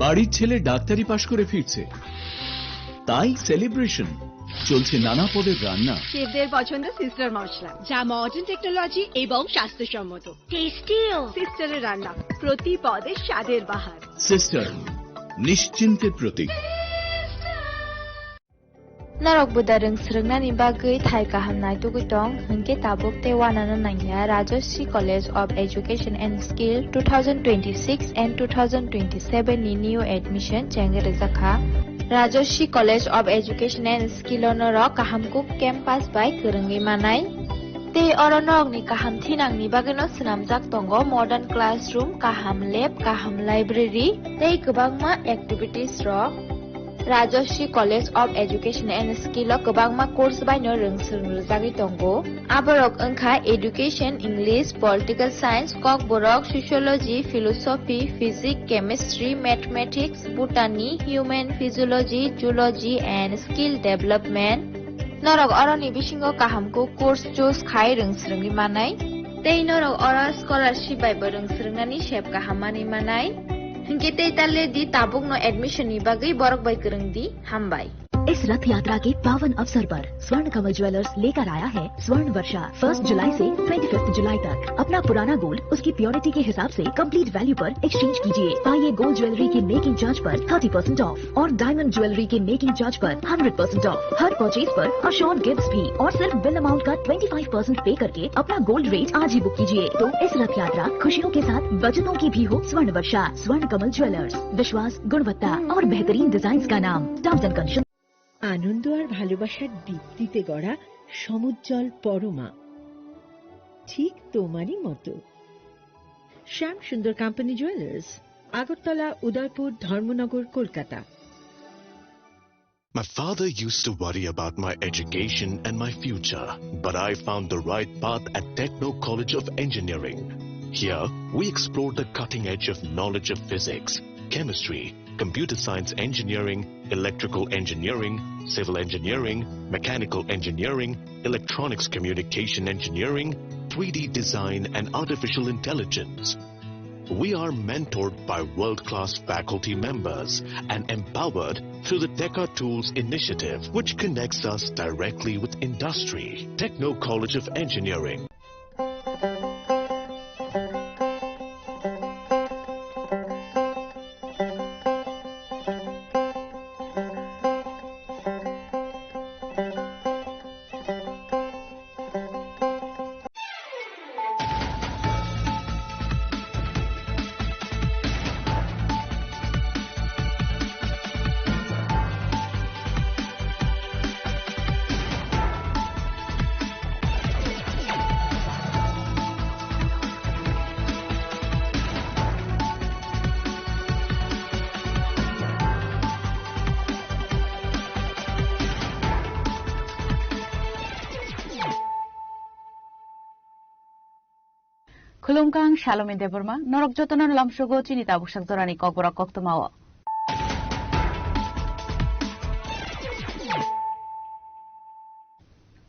বাড়ির ছেলে ডাক্তারি পাশ করে ফিরছে, তাই সেলিব্রেশন। চলছে নানা পদের রান্না। শেফদের পছন্দ সিস্টার মশলা, যা মডার্ন টেকনোলজি এবং স্বাস্থ্যসম্মত। টেস্টিও সিস্টারের রান্না, প্রতি পদে স্বাদের বাহার। Sister, নিশ্চিন্তের Pratik. Narok budareng srengna bagui thai kahamnai tugutong hingke tabuk te wanana nangya Rajoshi College of Education and Skill 2026 and 2027 ni new admission chengere zakha Rajoshi College of Education and Skill onoro kahamkuk campus by kerengi manai te oronok ni kaham thinang ni bageno snamjak tongo modern classroom, kaham lab, kaham library tei kwbangma activities rok Rajoshi College of Education and Skill o kwbangma course baino rungsrungjagui tongo. Aborok wngkha Education, English, Political Science, Kokborok, Sociology, Philosophy, Physics, Chemistry, Mathematics, Botany, Human Physiology, Zoology and Skill Development. Norok oroni bisingo kahamko course choose khai rungsrungui manai. Tei norok ora scholarship bai rungsrungnani shep kahamani manai. Hingke tale di tabuk no admission ni bagai borok bai kereng di hambai. इस रथ यात्रा के पावन अवसर पर स्वर्ण कमल jewellers लेकर आया है स्वर्ण वर्षा 1 जुलाई से 25 जुलाई तक। अपना पुराना गोल्ड उसकी प्योरिटी के हिसाब से कंप्लीट वैल्यू पर एक्सचेंज कीजिए। पाइए गोल्ड ज्वेलरी के मेकिंग चार्ज पर 30% ऑफ और डायमंड ज्वेलरी के मेकिंग चार्ज पर 100% ऑफ। हर परचेज पर अश्योर्ड गिफ्ट्स भी और सिर्फ बिल अमाउंट का 25% पे करके अपना गोल्ड रेट आज ही बुक कीजिए। तो इस रथ यात्रा खुशियों के साथ बचतों की भी हो। स्वर्ण वर्षा, स्वर्ण कमल ज्वेलर्स, विश्वास, गुणवत्ता और बेहतरीन डिजाइन का नाम। Terms and conditions. আনন্দ আর ভালোবাসার দীপ্তিতে গড়া সমুজ্জ্বল পরমা, ঠিক তোমারই মতো। শ্যাম সুন্দর company jewellers, Agartala, Udaipur, Dharmanagar, Kolkata. My father used to worry about my education and my future, but I found the right path at Techno College of Engineering. Here, we explored the cutting edge of knowledge of physics, chemistry, computer science engineering, electrical engineering, civil engineering, mechanical engineering, electronics communication engineering, 3D design and artificial intelligence. We are mentored by world-class faculty members and empowered through the Teka Tools initiative, which connects us directly with industry. Techno College of Engineering. Khulumkang Shalom Deborma, Norok Jotanan Lamshogo Chinita Bushak Dorani Kokbora Koktomawa.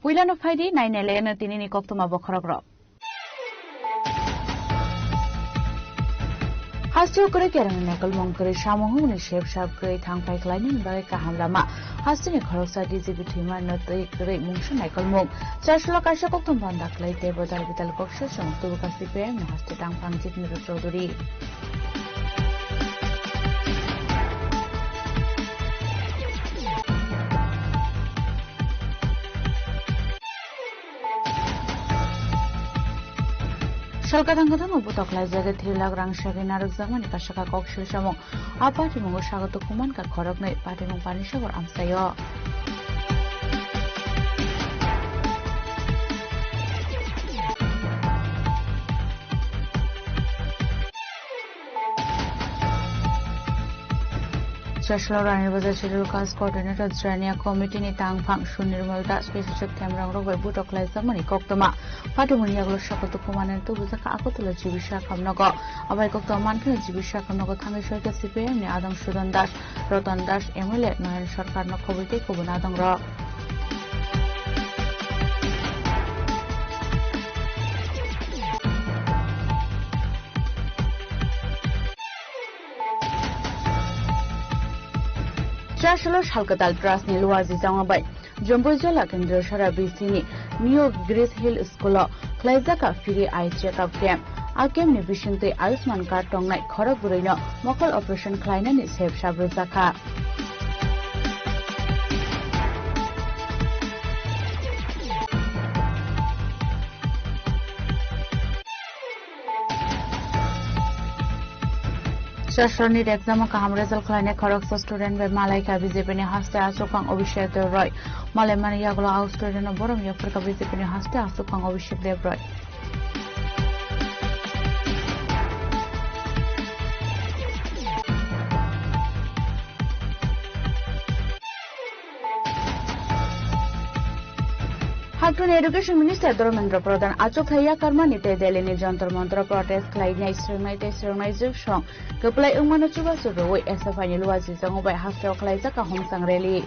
Puilano Faidi, 9 Elena Tinini Koktoma Bokorogro. Hastio করে কেরানি নকল মঙ্করে সামহমনি shape সাপ করে থাংফাই ক্লাইনিং বাগে কাহাম Lama হাস্তিনি খরকসা DGB থিমার নতই করে মুংশ নাইকল মং চারশলো কাশা কক্তম বান্দাকলাই তে বদাল বিতাল কক্ষ সমস্ত বুকাসি পেয়ার হাস্তে টাংফাং জিতনির Chowdhury Shalkatangkatang uputoklay jagat hilag rang shagi narag zaman ikashaka kokshil shamong apati mungo shagato kuman ka khorok na ipati mong panishabor amsayo. Chashlorani was a Chirukas coordinator, Zrania committee ni Tang Pang Shunirmal that special camera over Butoklay Zamani Koktoma, Patumunia Shakato Kuman and Tubuzaka Akotula Jibisha Kamnogo, Abaikotoman Jibisha Kamnogo Tangisha CPM, Adam Shudan Dash, Rotan Dash, Emulate, Noel Sharkarno Kovite, Kubunadang Rock. Chashalo Shalkatal Trasni Luazi Zangabai, Jumbojola Kendra Shara Bisini, New Grace Hill School, Klaizaka Firi Eye Checkup Camp, Akem Nibishinte Ayusman Kartong Night Koragurino, Mokal Operation Kleinen is Heb Shabruzaka. Shashronit exam kaham result khlaine Kharagpur student be Malaika BJP ni haste asukang Abhishek Dev Roy Malay mani yaglo out student borom yakar ka BJP ni haste asukang Abhishek Dev Roy Hakun Education Minister Dharmendra Pradhan Achok Thaya Karma Nite Delhi ni Jantar Mantra protest Klainai Srunai Zubshong Keplai Umana Chuba Suroi SFI ni Luazi Zangobai Hafta Klaiza ka Homsang Rally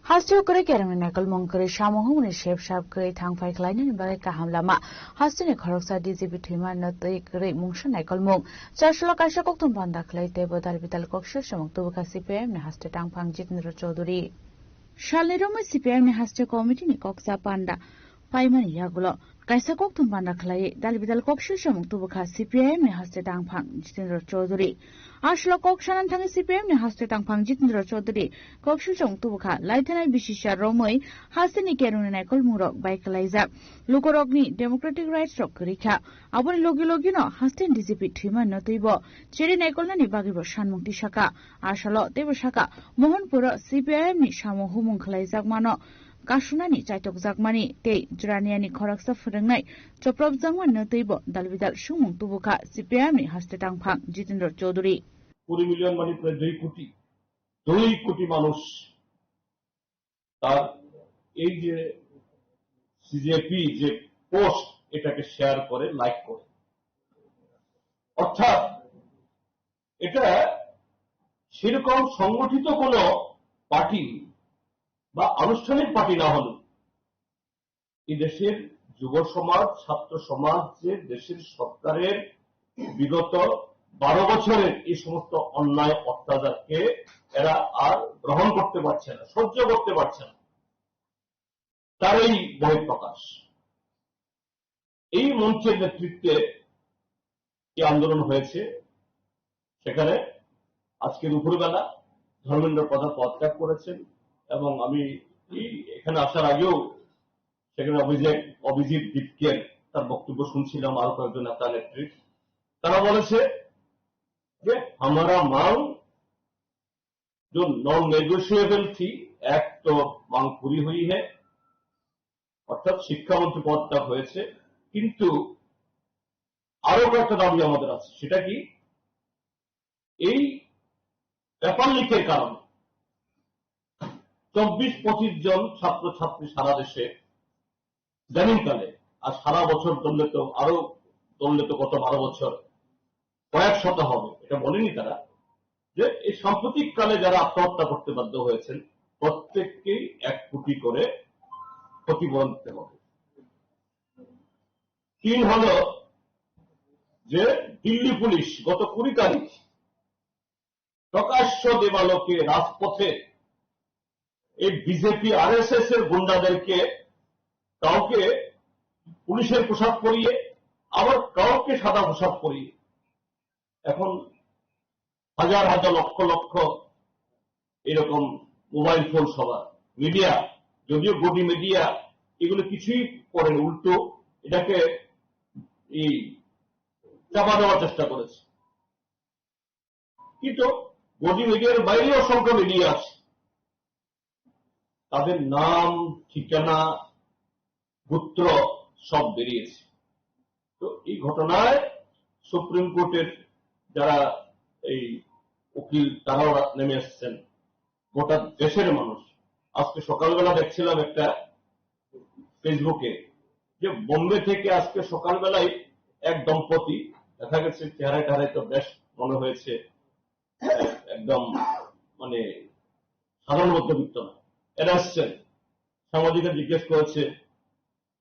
Hastio kore kerang nakal mongkore shamohu ni shep shap kore thang fai klaina ni bagai kaham lama hastio ni Kharagpur DJP thima natai kore mungsha nakal mong chashla kaisa kokthum banda khlai te bodal bital kokshu samok tubuka CPM ni hastio tangphang Jitendra Chaudhary Shalniroma CPM ni hastio committee ni koksa panda paimani yagulo kaisa kokthum banda khlai dal bital kokshu samok tubuka CPM ni hastio tangphang Jitendra Chaudhary Ashlo Kokshanan Tangi CPM ni haste tangphang Jitendra Chaudhary Kokshu Chong Tubukha Laitanai Bishisha Romoi Hasteni Keruni Naikol Murok Baikalaiza Lukorogni Democratic Rights Rock Rikha Aboni Logi no Hasten DCP Thima Notibo Cheri Naikol Nani Bagibo Shanmukti Shaka Ashalo Tebo Shaka Mohanpura CPM ni Shamo Humung Kalaizak Mano Kashunani Chaitok Zakmani Te Juraniani Kharagpur Furangnai Choprop Jangman Notibo Dalbidal Shumung Tubukha CPM ni haste tangphang Jitendra Chaudhary 20 million মানে প্রায় 2 কোটি মানুষ তার এই যে CJP যে post এটাকে share করে লাইক করে অর্থাৎ এটা সেরকম সংগঠিত কোনো পার্টি বা আনুষ্ঠানিক পার্টি না হলো এই দেশের যুব সমাজ ছাত্র সমাজ যে দেশের সরকারের বিগত 12 বছরের এই সমস্ত অন্যায় অত্যাচারকে এরা আর গ্রহণ করতে পারছে না সহ্য করতে পারছে না তার এই বহিঃপ্রকাশ এই মঞ্চের নেতৃত্বে এই আন্দোলন হয়েছে সেখানে আজকে দুপুরবেলা ধর্মেন্দ্র প্রধান পদত্যাগ করেছেন এবং আমি এখানে আসার আগেও সেখানে অভিজিৎ দীপকের তার বক্তব্য শুনছিলাম আরো কয়েকজন নেতা নেত্রী তারা বলেছে যে हमारा मांग जो नॉन नेगोशिएबल थी एक तो मांग पूरी हुई है অর্থাৎ শিক্ষামন্ত্রী পদত্যাগ হয়েছে কিন্তু আরো কয়েকটা দাবি আমাদের আছে সেটা কি এই পেপার লিকের কারণে 24-25 জন ছাত্রছাত্রী সারা দেশে জামিনকালে আর সারা বছর দণ্ডে তো আরো দণ্ডে তো গত 12 বছর কয়েক শত হবে এটা বলেনি তারা যে এই সাম্প্রতিক কালে যারা আত্মহত্যা করতে বাধ্য হয়েছেন প্রত্যেককেই 1 কোটি করে ক্ষতিপূরণ দিতে হবে 3 হলো যে দিল্লি পুলিশ গত 20 তারিখ প্রকাশ্য দেবালোকে রাজপথে এই বিজেপি আরএসএস এর গুন্ডাদেরকে কাউকে পুলিশের পোশাক পরিয়ে আবার কাউকে সাদা পোশাক পরিয়ে এখন হাজার হাজার লক্ষ লক্ষ এরকম মোবাইল ফোন সবার মিডিয়া যদিও গদি মিডিয়া এগুলো কিছুই করেন উল্টো এটাকে এই চাপা দেওয়ার চেষ্টা করেছে কিন্তু গদি মিডিয়ার বাইরে অসংখ্য মিডিয়া আছে তাদের নাম ঠিকানা গোত্র সব বেরিয়েছে তো এই ঘটনায় সুপ্রিম কোর্টের যারা এই উকিল তারাও নেমে এসেছেন গোটা দেশের মানুষ আজকে সকালবেলা দেখছিলাম একটা ফেসবুকে যে বোম্বে থেকে আজকে সকালবেলায় এক দম্পতি দেখা গেছে চেহারায় তো বেশ মনে হয়েছে একদম মানে সাধারণ মধ্যবিত্ত না। এরা আসছেন, সাংবাদিকরা জিজ্ঞেস করেছে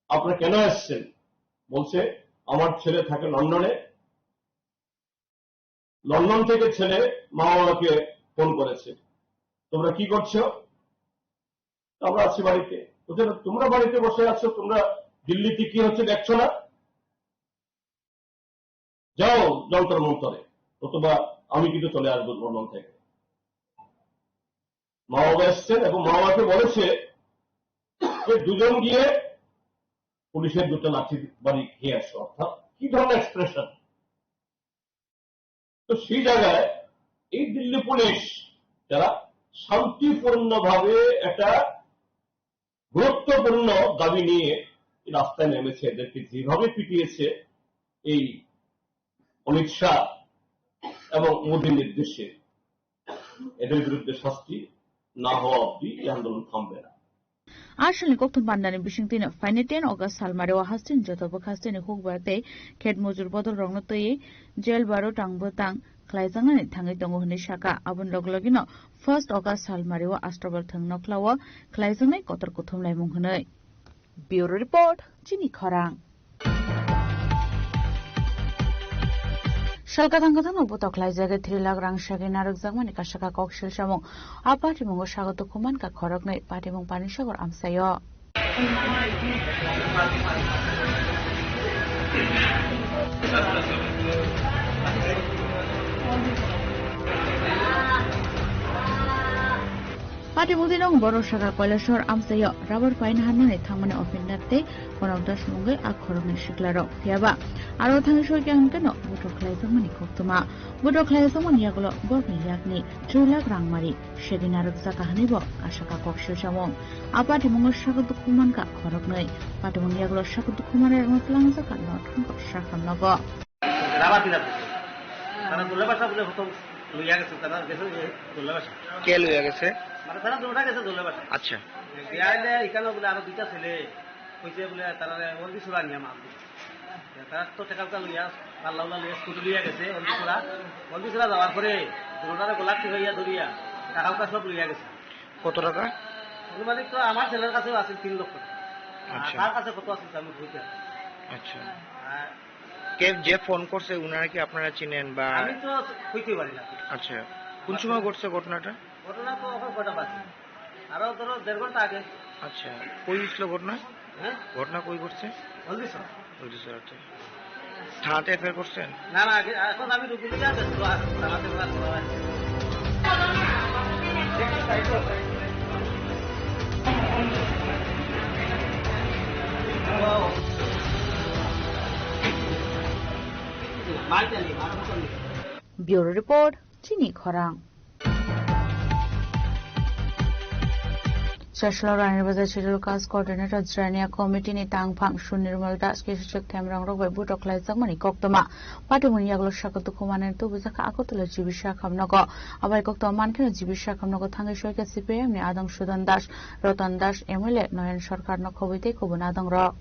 আপনারা কেন আসছেন, বলছে আমার ছেলে থাকে লন্ডনে, লন্ডন থেকে ছেলে মা বাবাকে ফোন করেছে, তোমরা কি করছো? আমরা আছি বাড়িতে। তোমরা বাড়িতে বসে আছো, তোমরা দিল্লিতে কি হচ্ছে দেখছো না? যাও যন্ত্র মন্তরে, অথবা আমি কিন্তু চলে আসবো লন্ডন থেকে। মা বাবা এসছেন এবং মা বাবাকে বলেছে যে দুজন গিয়ে পুলিশের দুটো লাঠি বাড়ি খেয়ে আসো। অর্থাৎ কি ধরনের এক্সপ্রেশন! তো সেই জায়গায় এই দিল্লি পুলিশ যারা শান্তিপূর্ণভাবে একটা গুরুত্বপূর্ণ দাবি নিয়ে রাস্তায় নেমেছে, এদেরকে যেভাবে পিটিয়েছে এই অমিত শাহ এবং মোদীর নির্দেশে, এদের বিরুদ্ধে শাস্তি না হওয়া অব্দি এই আন্দোলন থামবে না। Arshani Koktum Bandani Bishingtin, Finiten, August Salmario Hastin, Jotobo Hastin, Hoogbate, Ket Muzur Bodol Rongotoye, Jail Baro Tang Botang, Klaizangan, Tangitongo Nishaka, Abun Loglogino, 1st August Salmario, Astrobal Tang Noklawa, Klaizangai, Kotor Kutum Lemungune. Bureau Report, Jini Korang. Shalkatangatan Obutok Laizaga 3 lakh rang shagi naruk zagmani kashaka kokshil shamong apati mungo shagoto kuman ka khoroknai pati mung panishagor amsayo. Pati mudinong boro shagar koilashor amsayo rubber fine hanane thamane opinate konokdas mungai akhoroknai shiklaro fiaba aro thangshor kyang kano butoklai zamani koktuma butoklai zamani yagulo borni yakni 3 lakh rangmari shedinaruk zakahanibo ashaka kokshil shamong apati mungo shagoto kuman ka khoroknai pati mungo yagulo shagoto kumaner motlang zaka nothong shakhamnago রাবাতিরা তারা দুলেবাসা বলে প্রথম লইয়া গেছে, তারা গেছে দুলেবাসা। কে লইয়া গেছে? মানে তারা দুটা গেছে দুলেবাসা। আচ্ছা, বিয়াইলে এখানে বলে আরো দুইটা ছেলে কইছে বলে তারা ওলদিসুরা নিয়ে মাছ তারা তো টাকা লইয়া আল্লাহ লইয়া স্কুটি লইয়া গেছে। ওলদিসুরা যাওয়ার পরে দুটারে গোলাপি হইয়া ধরিয়া টাকা সব লইয়া গেছে। কত টাকা? অনুমানিক তো আমার ছেলের কাছেও আছে 3 লক্ষ টাকা। আচ্ছা, তার কাছে কত আছে আমি বুঝতে। আচ্ছা, কে যে ফোন করছে উনারা কি আপনারা চিনেন বা? আমি তো কইতে পারি না। আচ্ছা, কোন সময় ঘটছে ঘটনাটা? ঘটনা তো এখন কটা বাজে, আরো ধরো 1.5 ঘন্টা আগে। আচ্ছা, কই ছিল ঘটনা? হ্যাঁ, ঘটনা কই ঘটছে? হলদিসর। আচ্ছা, থানাতে এফআইআর করছেন? না না, এখন আমি রুগীতে যাচ্ছি থানাতে Bureau Report, Jini Korang. Sashlor Anibazar Chidul Kas Coordinator Zrania Committee ni Tang Phang Shun Nirmal Das Kishuk Temrang Robai Butok Laizak Mani Koktoma Pati Mun Yaglo Shakatu Kumanen Tu Bizaka Akotula Jibisha Kamnago Abai Kokto Mankino Jibisha Kamnago Tangi Shoyka CPM ni Adang Shudan Dash Rotan Dash Emile Noyan Sarkar no Kobite Kubun Adang Ro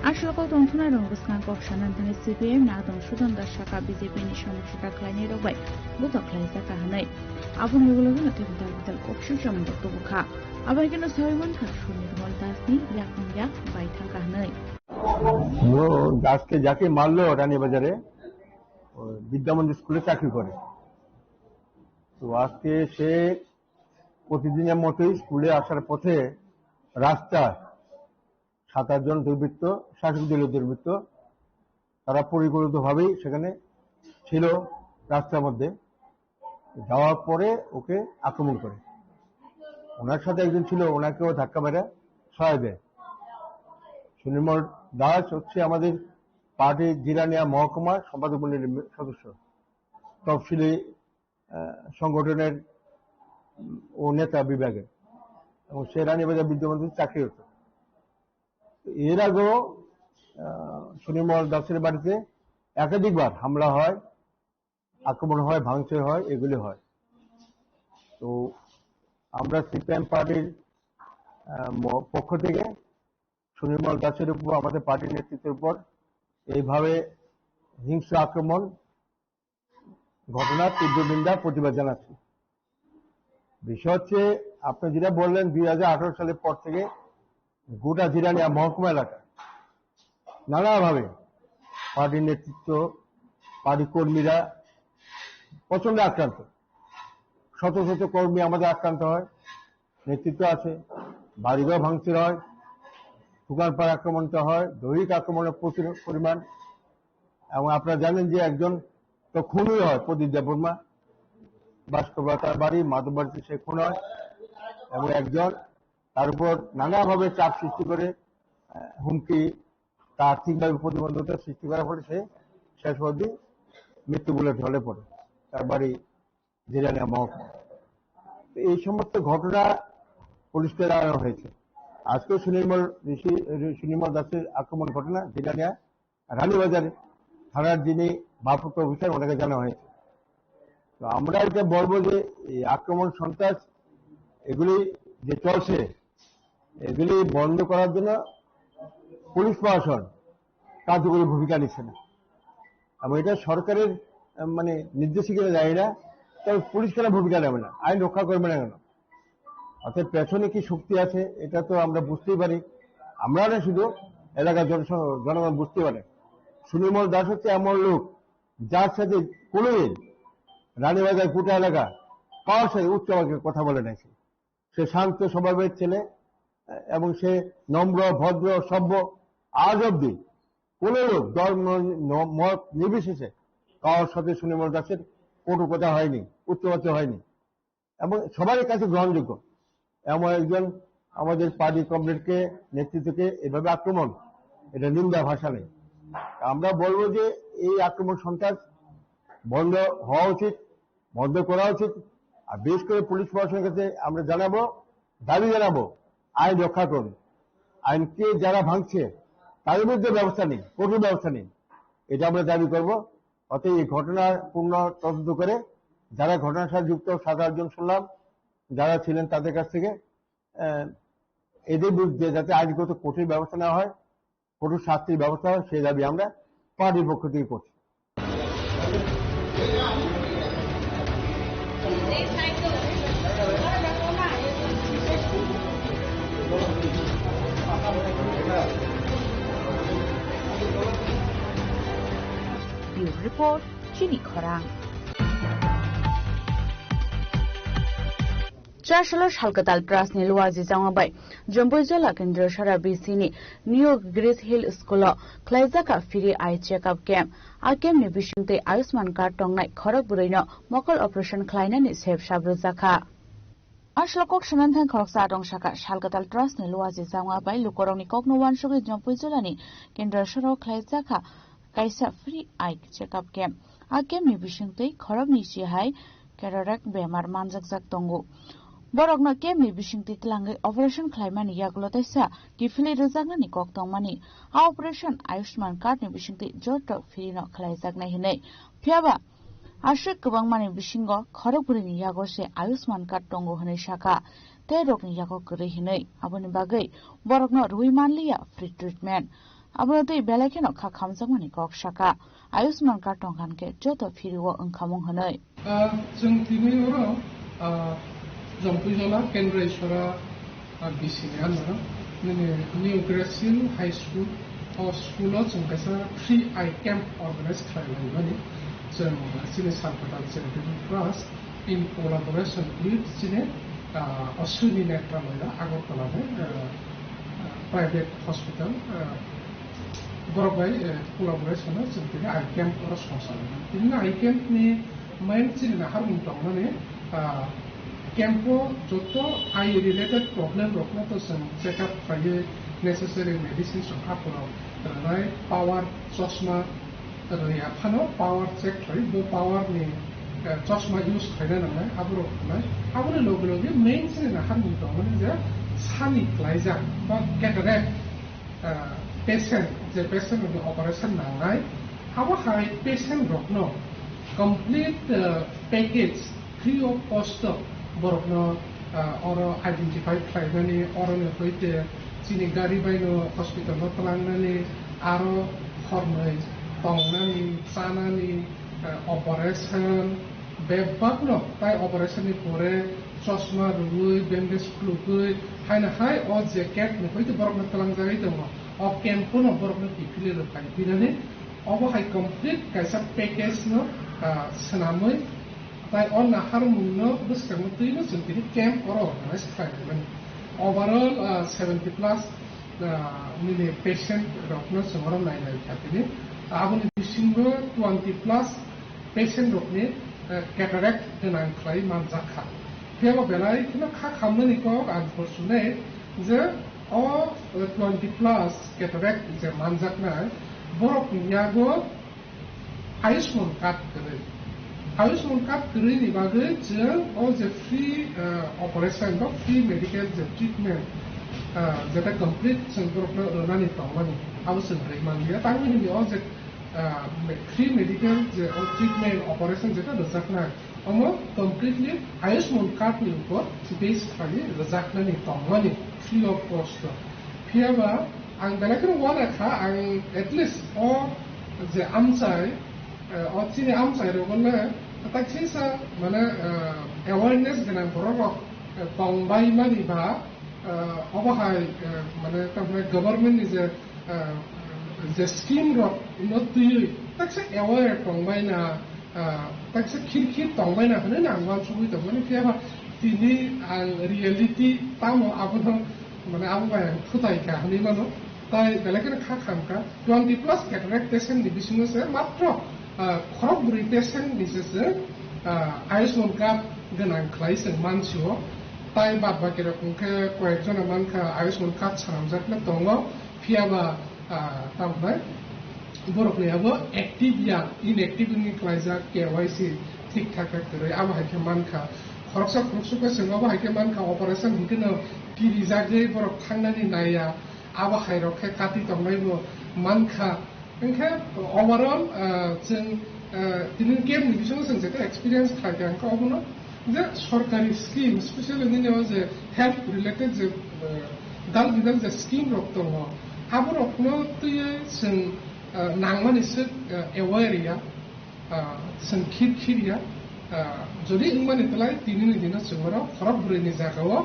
Ashlogo Tontuna Ronguskan Kokshanan Tangi CPM na Adang Shudan Dash Shaka BJP ni Shamushita Kleini Robai Butok Laizak Kahanai Abun Yugologun Atimtal Vital Kokshu Shamun Doktobuka Abai Kino Sawiman Kakshun Nirmal Das ni Yakun Yak Baitang Kahanai वो दास के जाके मारलो रानी बाजारे विद्या मंदिर स्कूले चाकरी करे तो আজকে সে প্রতিদিনের মতোই স্কুলে আসার পথে রাস্তায় 7-8 জন দুর্বৃত্ত শাসক দলীয় দুর্বৃত্ত তারা পরিকল্পিতভাবেই সেখানে ছিল রাস্তার মধ্যে যাওয়ার পরে ওকে আক্রমণ করে ওনার সাথে একজন ছিল ওনাকেও ধাক্কা মেরে সহায় দেয় সুনির্মল দাস হচ্ছে আমাদের পার্টির জিরানিয়া মহকুমা সম্পাদক মণ্ডলীর সদস্য তফসিলি সংগঠনের ও নেতা বিভাগের এবং সে রানীবাজার বিদ্যামন্দিরে চাকরি হতো এর আগেও সুনির্মল দাসের বাড়িতে একাধিকবার হামলা হয় আক্রমণ হয় ভাঙচুর হয় এগুলি হয় তো আমরা সিপিএম পার্টির পক্ষ থেকে সুনির্মল দাসের উপর, আমাদের পার্টির নেতৃত্বের উপর এইভাবে হিংস্র আক্রমণ ঘটনার তীব্র নিন্দা প্রতিবাদ জানাচ্ছি। বিষয় হচ্ছে, আপনি যেটা বললেন 2018 সালের পর থেকে গোটা জিরানিয়া মহকুমা এলাকা নানাভাবে পার্টির নেতৃত্ব, পার্টি কর্মীরা প্রচন্ড আক্রান্ত, শত শত কর্মী আমাদের আক্রান্ত হয়, নেতৃত্ব আছে, বাড়িঘর ভাঙচুর হয়, দোকানপাট আক্রমণটা হয়, দৈহিক আক্রমণের প্রচুর পরিমাণ। এবং আপনারা জানেন যে একজন তো খুনই হয়, প্রদীপ দেববর্মা, বাসকরা তার বাড়ি, মাধব বাড়িতে সে খুন হয়, এবং একজন তার উপর নানাভাবে চাপ সৃষ্টি করে, হুমকি, তা আর্থিকভাবে প্রতিবন্ধকতা সৃষ্টি করার ফলে সে শেষ অবধি মৃত্যু বলে ঢলে পড়ে, তার বাড়ি জিরানিয়া মহকুমা। এই সমস্ত ঘটনা পুলিশকে জানানো হয়েছে। আজকেও সুনির্মল দাসের আক্রমণ ঘটনা জিরানিয়া রানীবাজারে থানার যিনি ভারপ্রাপ্ত অফিসার ওনাকে জানানো হয়েছে। তো আমরা এটা বলবো যে এই আক্রমণ, সন্ত্রাস এগুলি যে চলছে, এগুলি বন্ধ করার জন্য পুলিশ প্রশাসন কার্যকরী ভূমিকা নিচ্ছে না, এবং এটা সরকারের মানে নির্দেশিকা যায় না, তবে পুলিশ কেন ভূমিকা নেবে না, আইন রক্ষা করবে না কেন? অর্থাৎ পেছনে কি শক্তি আছে এটা তো আমরা বুঝতেই পারি, আমরা না শুধু এলাকার জনগণ বুঝতে পারে। সুনির্মল দাস হচ্ছে এমন লোক যার সাথে কোনোদিন রানীবাজার গোটা এলাকা কারোর সাথে উচ্চবাক্যে কথা বলে নাই। সে শান্ত স্বভাবের ছেলে এবং সে নম্র, ভদ্র, সভ্য। আজ অব্দি কোন লোক ধর্ম মত নির্বিশেষে কারোর সাথে সুনির্মল দাসের কটু কথা হয়নি, উচ্চবাচ্য হয়নি, এবং সবারই কাছে গ্রহণযোগ্য। এমন একজন আমাদের পার্টি কমরেডকে, নেতৃত্বকে এভাবে আক্রমণ, এটা নিন্দা ভাষা নেই। আমরা বলবো যে এই আক্রমণ, সন্ত্রাস বন্ধ হওয়া উচিত, বন্ধ করা উচিত। আর বিশেষ করে পুলিশ প্রশাসনের কাছে আমরা দাবি জানাবো আইন রক্ষা করুন। আইনকে যারা ভাঙছে তাদের বিরুদ্ধে ব্যবস্থা নিন, কঠোর ব্যবস্থা নিন, এটা আমরা দাবি করব। অতএব এই ঘটনার পূর্ণ তদন্ত করে যারা ঘটনার সাথে যুক্ত 7-8 জন শুনলাম যারা ছিলেন তাদের কাছ থেকে এদের বিরুদ্ধে যাতে আইনগত কঠিন ব্যবস্থা নেওয়া হয়, কঠোর শাস্তির ব্যবস্থা হয়, সেই দাবি আমরা পার্টির পক্ষ থেকে করছি। রিপোর্ট চিনি খরাং। 4 সালের সালকাতাল প্রাসনি লুয়াজি জামাবাই জম্পুই জেলা কেন্দ্র সারা বিসিনি নিউ গ্রেস হিল স্কুল খ্লাইজাকা ফিরি আই চেকআপ ক্যাম্প आ केम नि बिसिंगते आयुष्मान कार्ड टंगनाय खरक बुरैनो मकल ऑपरेशन ख्लायनानि सेब साब्रुजाखा आश्लकक सनानथान खरकसा दंसाका सालकाताल ट्रास्ट नि लुवाजि जांगाबाय लुकरंनि ककनवान सगै जम्पुइ जिल्लानि केन्द्र सराव ख्लायजाखा कायसा फ्री आइ चेकआप केम्प आ केम नि बिसिंगते खरकनि सिहाय केरारेक बेमार मानजाकजाक दंगो बरकनो केम नि बिसिंगते तलांगै ऑपरेशन ख्लायमानि यागलतायसा गिफिलि रोजागनानि ककतंमानि आ ऑपरेशन आयुष्मान कार्ड नि बिसिंगते जट फ्रीनो ख्लायजाकनाय हिनै फियाबा आश्रित गोबां मानि बिसिंगो खरगुरिनि यागसे आयुष्मान कार्ड दंगो हनै शाखा ते रोगनि यागो गरै हिनै आबोनि बागै बरकनो रुइ मानलिया फ्री ट्रिटमेन्ट आबो दै बेलाखेनो खाखामजाकमानि कक शाखा आयुष्मान कार्ड दंखानके जत फिरिवो ओंखामं हनै जों दिनै हरो जम्पुइ जिल्ला केन्द्र इसरा बिसिनि आनो निउ ग्रेसिल हाई स्कुल स्कुलाव जों कायसा फ्री आइ केम्प अर्गानाइज खालामनानै जों जोंनि सालकाताल charitable trust in collaboration with जोंनि अश्विनी नेत्रालया आगरतलानि प्राइभेट हस्पिटाल बरबाय कोलाबरेशन जों दिनै आइ केम्प संसारनाय दिनै आइ केम्पनि मेन जोंनि हारमुं दंनानै केम्पो जत आइ रिलेटेड प्रॉब्लम रखना तो जों चेकअप खायो नेसेसरी मेडिसिन आफोराव राय पावर चश्मा या फानो पावर चेक खायो बो पावर नि चश्मा यूज खायना नालाय आबरो खानाय आबरो लगे लगे मेन जोंनि हारमुं दंनानै जे सानि क्लाइजा बा कैटरेक्ट पेशेंट जे पेशेंट नि ऑपरेशन नांगाय आबो हाय पेशेंट रखनो complete package free of cost बरकनो अरो आइडेन्टिफाइ खालामनानै अरनो फैते जोंनि गारि बायनो हस्पिटालाव थांनानै आरो हरनै तंनानै जानानै अपारेशन बेबागनो ताई अपारेशननि परे चश्मा रुई बेन्डेज खुलुगै हायनाहाय अ जेकेट नफैते बरफनो तलांजायै दङ अ केम्पनो बरफनो पिपिले रखाय बिनानै अबहाय कमप्लिट कायसा पेकेज नो सनामै ताई अ नाहार मुनो बसखांनो तैनो जों तिनि केम्प अर अर्गानाइज खालामनानै ओवरऑल 70+ मिनि पेशेंट रखनो समरो नायनाय थातिनि आबुनि बिसिंबो 20+ पेशेंट रखनि कैटरेक्ट गोनां खालाय मानजाखा फेवा बेलाय किनो खा खामनानै को अनफॉर्चुनेट जे अ 20+ कैटरेक्ट जे मानजाकना बरफ यागो आयुष्मान कार्ड करे आयुष्मान कार्ड करे नि बागै जों अ जे फ्री ऑपरेशन बा फ्री मेडिकल जे ट्रीटमेंट जेटा कंप्लीट जों बरफनो रनानि तंमानि आबो जों रैमानिया तांनि नि अ जे फ्री मेडिकल जे ट्रीटमेंट ऑपरेशन जेटा रजाकना अमो कंप्लीटली आयुष्मान कार्ड नि ऊपर बेस खाली रजाकनानि तंमानि फ्री ऑफ कॉस्ट फियाबा आं बेलाखनो वाना खा आं एटलिस्ट अ जे आमसाय अचिनि आमसाय रगले ताकसिसा माने अवेयरनेस गोनां बरफ तंबाय मानि बा अबहाय माने तमने गवर्नमेंट नि जे स्कीम रक नतुय ताकसे अवेयर तंबायना ताकसे खिरखिर तंबायना हने नांगवान सुबुय तंबानि फियाबा तिनि आं रियलिटी तामो आबनो माने आबबाय फुतायका हने मानो ताई बेलाखनो खा खामका 20+ कैटरेक्ट पेशेंट नि बिसिनो से मात्र खरब बुरै पेशेंट निसेसे आयुष्मान कार्ड गोनां खालायसों मानसियो ताई बाद बाकी रखमके कयेकजन मानका आयुष्मान कार्ड सानामजाकना दङ फियाबा तामबाय बरफनियाबो एक्टिव या इनएक्टिव नि खालायजा केवाईसी ठीक ठाक करे आबहायके मानका खरकसा खरकसुका सिङावबो हायके मानका ऑपरेशन हिकनो गिरि जागै बरफ थांनानै नाया आबहाय रखे काति तंनायबो मानका ओंखे ओवरऑल जों दिनै गेम नि बिसोर जों जेटा एक्सपीरियंस खालायदों आंखौ अबनो जे सरकारि स्कीम स्पेशली निनो जे हेल्थ रिलेटेड जे दाल बिदाल जे स्कीम रक दङ आबो रखनो तुय जों नांमानिसो एवेरिया जों खिरखिरिया যদি ইমানে তলাই তিনিনি দিন সুমরা খরব বুড়িনি জায়গাও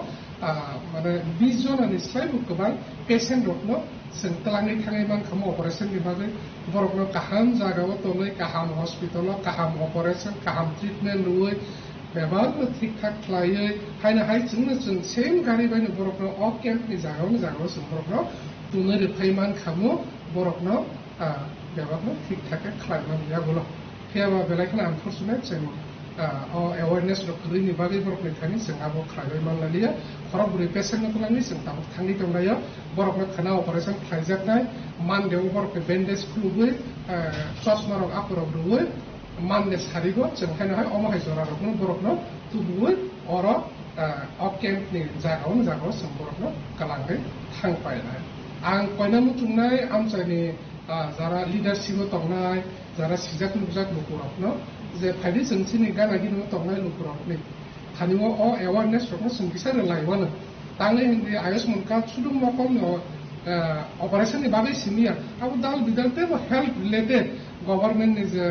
মানে 20 জনাनि स्लाइबो गोबां पेशेंट रखनो जों तलांनि थाङै मान खामो ऑपरेशन नि बागै बरफनो काहाम जागाव तलै काहाम हस्पिटालाव काहाम ऑपरेशन काहाम ट्रीटमेंट रुय बेबारनो ठीक ठाक खालायै हायना हाय जों सेम गारि बायनो बरफनो अ केम्प नि जागाव जों बरफनो तुनो रिफाइमान खामो बरफनो बेबारनो ठीक ठाक खालायनानै यागोलो फेयाबा बेलायखनो अनफॉर्चुनेट जों awareness रखरै नि बागै बरफनि थानि जों आबो खालायबाय मानलालिया खरब बुरै पेशेंट न तलांनि जों थांनि दंगायो बरफनो खाना ऑपरेशन खालायजानाय मानदेव बरफनि बेन्डेज खुलुगै चश्मा रक आखराव रुगै मानदे सारिगो जों हायनाहाय अमाहाय जरा रखनो बरफनो तुबुगै अर अ केम्प नि जागाव जों बरफनो कालांगै थांपायनाय आं कयना मुथुंनाय आमसायनि जारा लिडारशिप तंनाय जारा सिजाक लुजाक लुकुरफनो जे फायदि जोंसिनि गानागिनो तंनाय लुकुरफनि थानिङो अ अवेयरनेस रखनो संकिसा लायवानो तांले हिंदि आयुष्मान कार्ड सुदुम मकमनो ऑपरेशन नि बागै सिनिया अब दाल बिदालते हेल्थ रिलेटेड गवर्नमेंट नि जे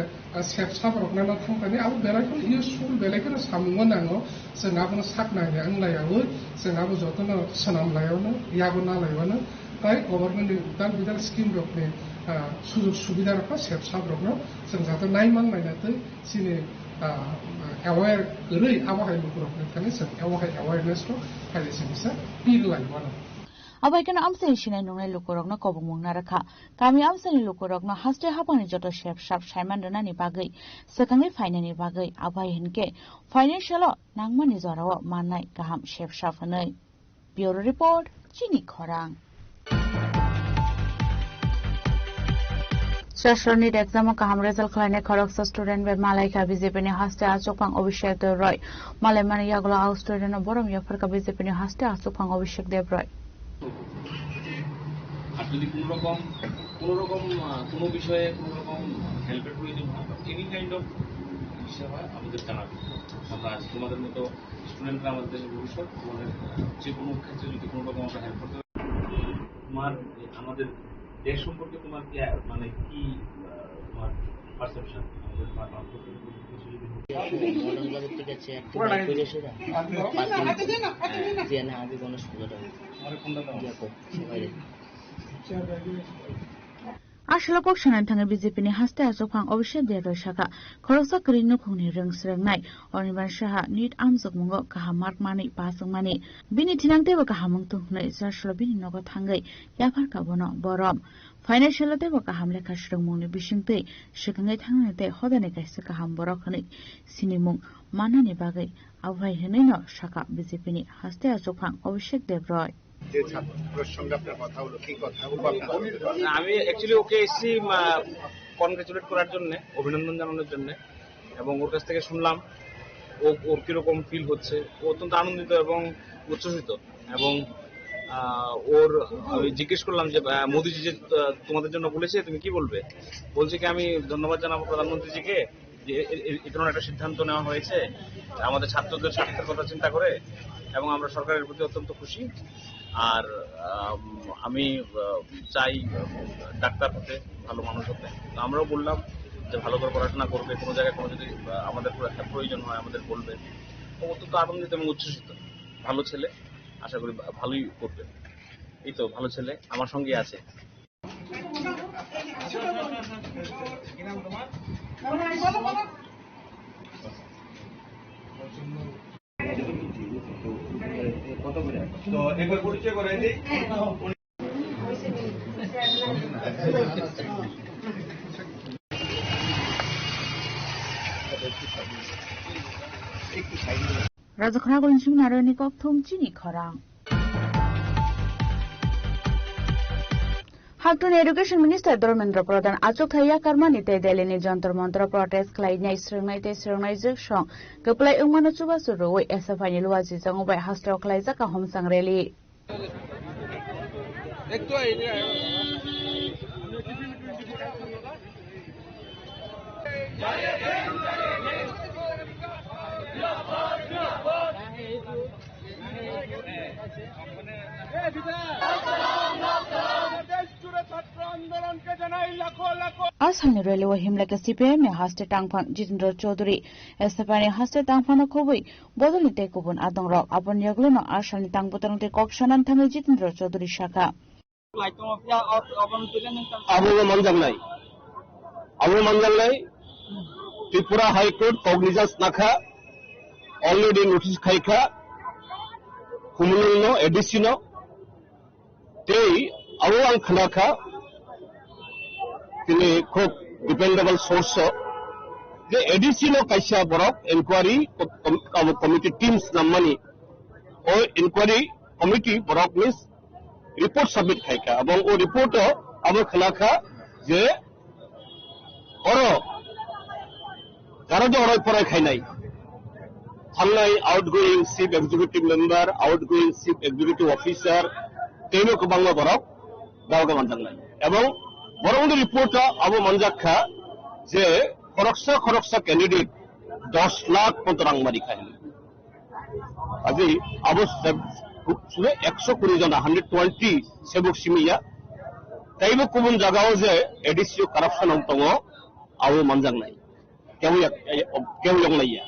सेफ साब रखना थांखानि अब बेलायखौ इउसफुल बेलायखौ सामुङो नाङो जों आबनो साकनाय आंलायाबो जों आबो जतनो सनाम लायावनो याबो ना लायवानो ताई गवर्नमेंट नि दाल बिदाल स्कीम रखने सुजुग सुबिदा रखना सेफ साब रखनो जों जाते नायमान नायनाते सिनि अवेयर गरै आबहाय लुकुरफनि थानि जों अवेयरनेस रो फायलिसिनसा पीर लायवानो अबायकन आमसे सिनाय नंनाय लुकुरकनो कबुंमुंना रखा गामि आमसेनि लुकुरकनो हास्ते हाबानि जत शेप साब साइमान रनानि बागै सकांनि फाइनानि बागै आबाय हिनके फाइनान्शियल नांमानि जराव माननाय गाहाम शेप साब हनै bureau report Chini Khorang Shashronit exam kaham result khlaine khoroksa student be malaika BJP ni haste achokpang Abhishek Dev Roy malai mani yagla au student borom yafarka BJP ni haste achokpang Abhishek Dev Roy আর যদি কোনো রকম কোনো বিষয়ে কোনো রকম হেল্পের প্রয়োজন হয় any kind of বিষয় হয় আমাদের জানাবে। আমরা আজ তোমাদের মতো স্টুডেন্টরা আমাদের দেশের ভবিষ্যৎ, তোমাদের যে কোনো ক্ষেত্রে যদি কোনো রকম আমরা হেল্প করতে পারি। তোমার আমাদের দেশ সম্পর্কে তোমার কি মানে কি তোমার পারসেপশন আমাদের Ashla kok shanan thang BJP ni haste asok phang obishe de ro shaka khoroksa kring no khungni reng srengnai oniban shaha nit amjok mungo kahamar mani pasang mani bini thinang tebo kahamung tungnai sarshlo bini nogo thangai yafar kabono borom financial tebo kaham lekha shrengmungni bisingtei shikangai thangnai te hodane kaisa kaham borok hni sinimung manani bagai awhai hne no shaka BJP ni haste asok phang obishe de roy আমি actually ওকে এসেছি congratulate করার জন্য, অভিনন্দন জানানোর জন্য, এবং ওর কাছ থেকে শুনলাম ওর কিরকম ফিল হচ্ছে। ও অত্যন্ত আনন্দিত এবং উচ্ছ্বসিত, এবং ওর আমি জিজ্ঞেস করলাম যে মোদিজি যে তোমাদের জন্য বলেছে তুমি কি বলবে। বলছে কি আমি ধন্যবাদ জানাবো প্রধানমন্ত্রীজিকে যে এই ধরনের একটা সিদ্ধান্ত নেওয়া হয়েছে আমাদের ছাত্রদের স্বার্থের কথা চিন্তা করে, এবং আমরা সরকারের প্রতি অত্যন্ত খুশি। আর আমি চাই ডাক্তার হতে, ভালো মানুষ হতে। তো আমরাও বললাম যে ভালো করে পড়াশোনা করবে, কোনো জায়গায় কোনো যদি আমাদের খুব একটা প্রয়োজন হয় আমাদের বলবে। ও অত্যন্ত আনন্দিত এবং উচ্ছ্বসিত, ভালো ছেলে, আশা করি ভালোই করবে। এই তো ভালো ছেলে আমার সঙ্গে আছে। তো একবার পরিচয় করে দিই। Rajakhara Golchim Narani Kok Thum Chini Khorang Hatun Education Minister Dharmendra Pradhan Achok Thaya Karmani te Delhi Jantar Mantra protest Klaidnya Srengai te Srengai Jekshong Keplai Ungmano Chuba Suroi SFI Luazi Jangobai Hastro Klaiza ka Hom Sangreli Asalni Railway Himlaka CPM haste Tangphang Jitendra Chaudhary SFI haste Tangphang khobui bodoli te kubun adongrok abon yaglono asalni tangbutarang te kokshanan thangi Jitendra Chaudhary shaka Abu Manjangnai Tripura High Court cognizance nakha already notice khaika humulno edisino tei awang khanaka তিনি খুব dependable source যে এডিসিনো কাইসা বরক inquiry committee teams নাম্মানি ও inquiry committee বরক miss report submit খাইকা এবং ও রিপোর্টও আবার খানাখা যে ওর যারা যে ওরাই পড়াই খাই নাই থানায় outgoing chief executive member outgoing chief executive officer তেইনক বাংলা বরক গাওগা মানজাংলাই এবং বরং রিপোর্টটা আবু মঞ্জাক্ষা যে খরকসা ক্যান্ডিডেট 10 লাখ পর্যন্ত রাংমারি খায় আজি আবু শুনে 120 জন 120 সেবক সিমিয়া তাইব কোন জায়গাও যে এডিসিও কারাপশন হতম আবু মঞ্জাং নাই কেউ long Naiya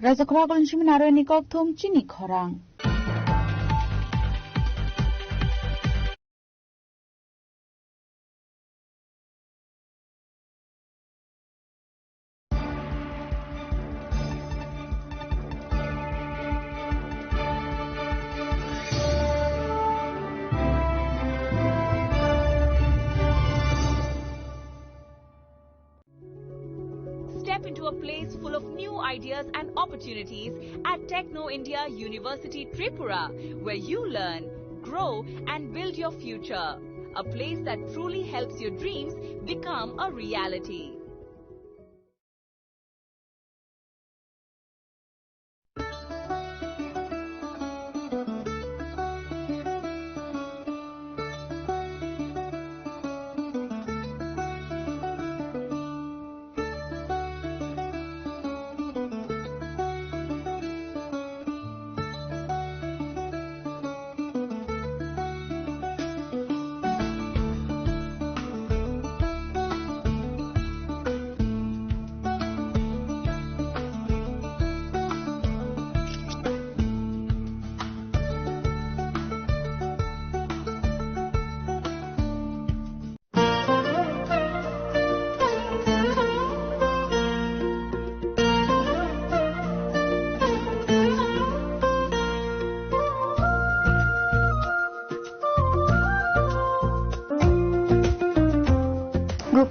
Rajakhara Golchim Narani Kok Thum Chini Khorang Step into a place full of new ideas and opportunities at Techno India University Tripura, where you learn, grow and build your future. A place that truly helps your dreams become a reality.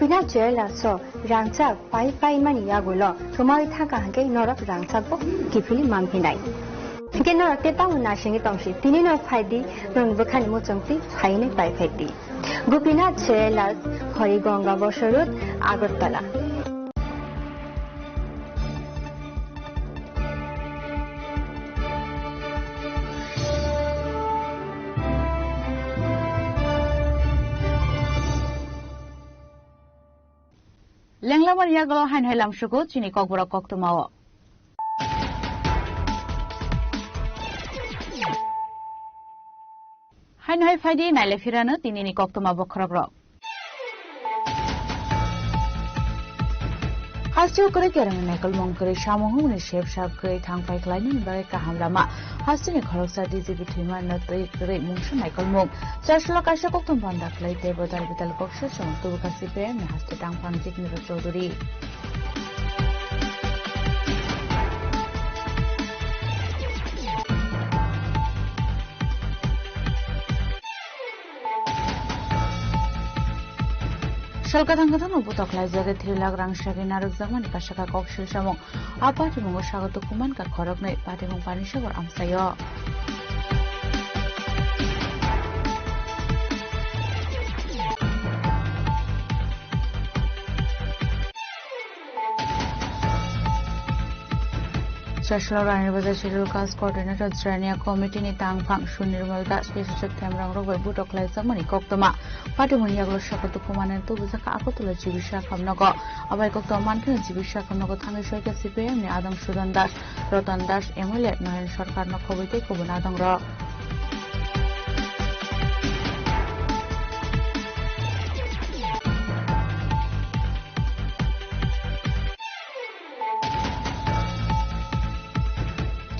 Gopinath Jewelers rangchak pai mani yagulo tomari thaka hanke norok rangchak bo kifili mamhinai ke norok te tamu na singi tongsi tini no phaidi nong bukhani mo chongti phaine pai phaidi Gopinath Jewelers Horigonga Bosorut Agartala Lenglaman yagalo hain hai lamshuko chini kokbora koktumawo. Hain hai faidi naile firana tinini koktuma bokhrogro. Hasyo kore kerang nakal mongkore shamohu ni shep shap kore thang pai klaini bare kaham lama hasyo ni khoroksa DGP thima na tei kore mungsha nakal mong chashla kasha koktum banda klai te bodal bital koksha chong tu kasi pe na hasyo tang phang jik ni choduri Shalkatang uputoklai jage 3 lakh rang shagi naruk jangmani kasaka kokshil samong apati mungo sagoto kuman ka khorok nei pati mung pani sabar amsayo Chashla Rani Bazar Schedule Cast Coordinator Zrania Committee ni Tang Phang Shunirmal Das Special Thamrang Rogoi Butoklai Samani Koktoma Patimun Yaglo Shakotu Kumanen Tu Buzaka Akotula Jibisha Kamnogo Abai Koktoman Kin Jibisha Kamnogo Thami Shoika CPM ni Adam Sudan Das Rotan Das MLA Nohen Sarkar no Kobite Kobun Adang Ro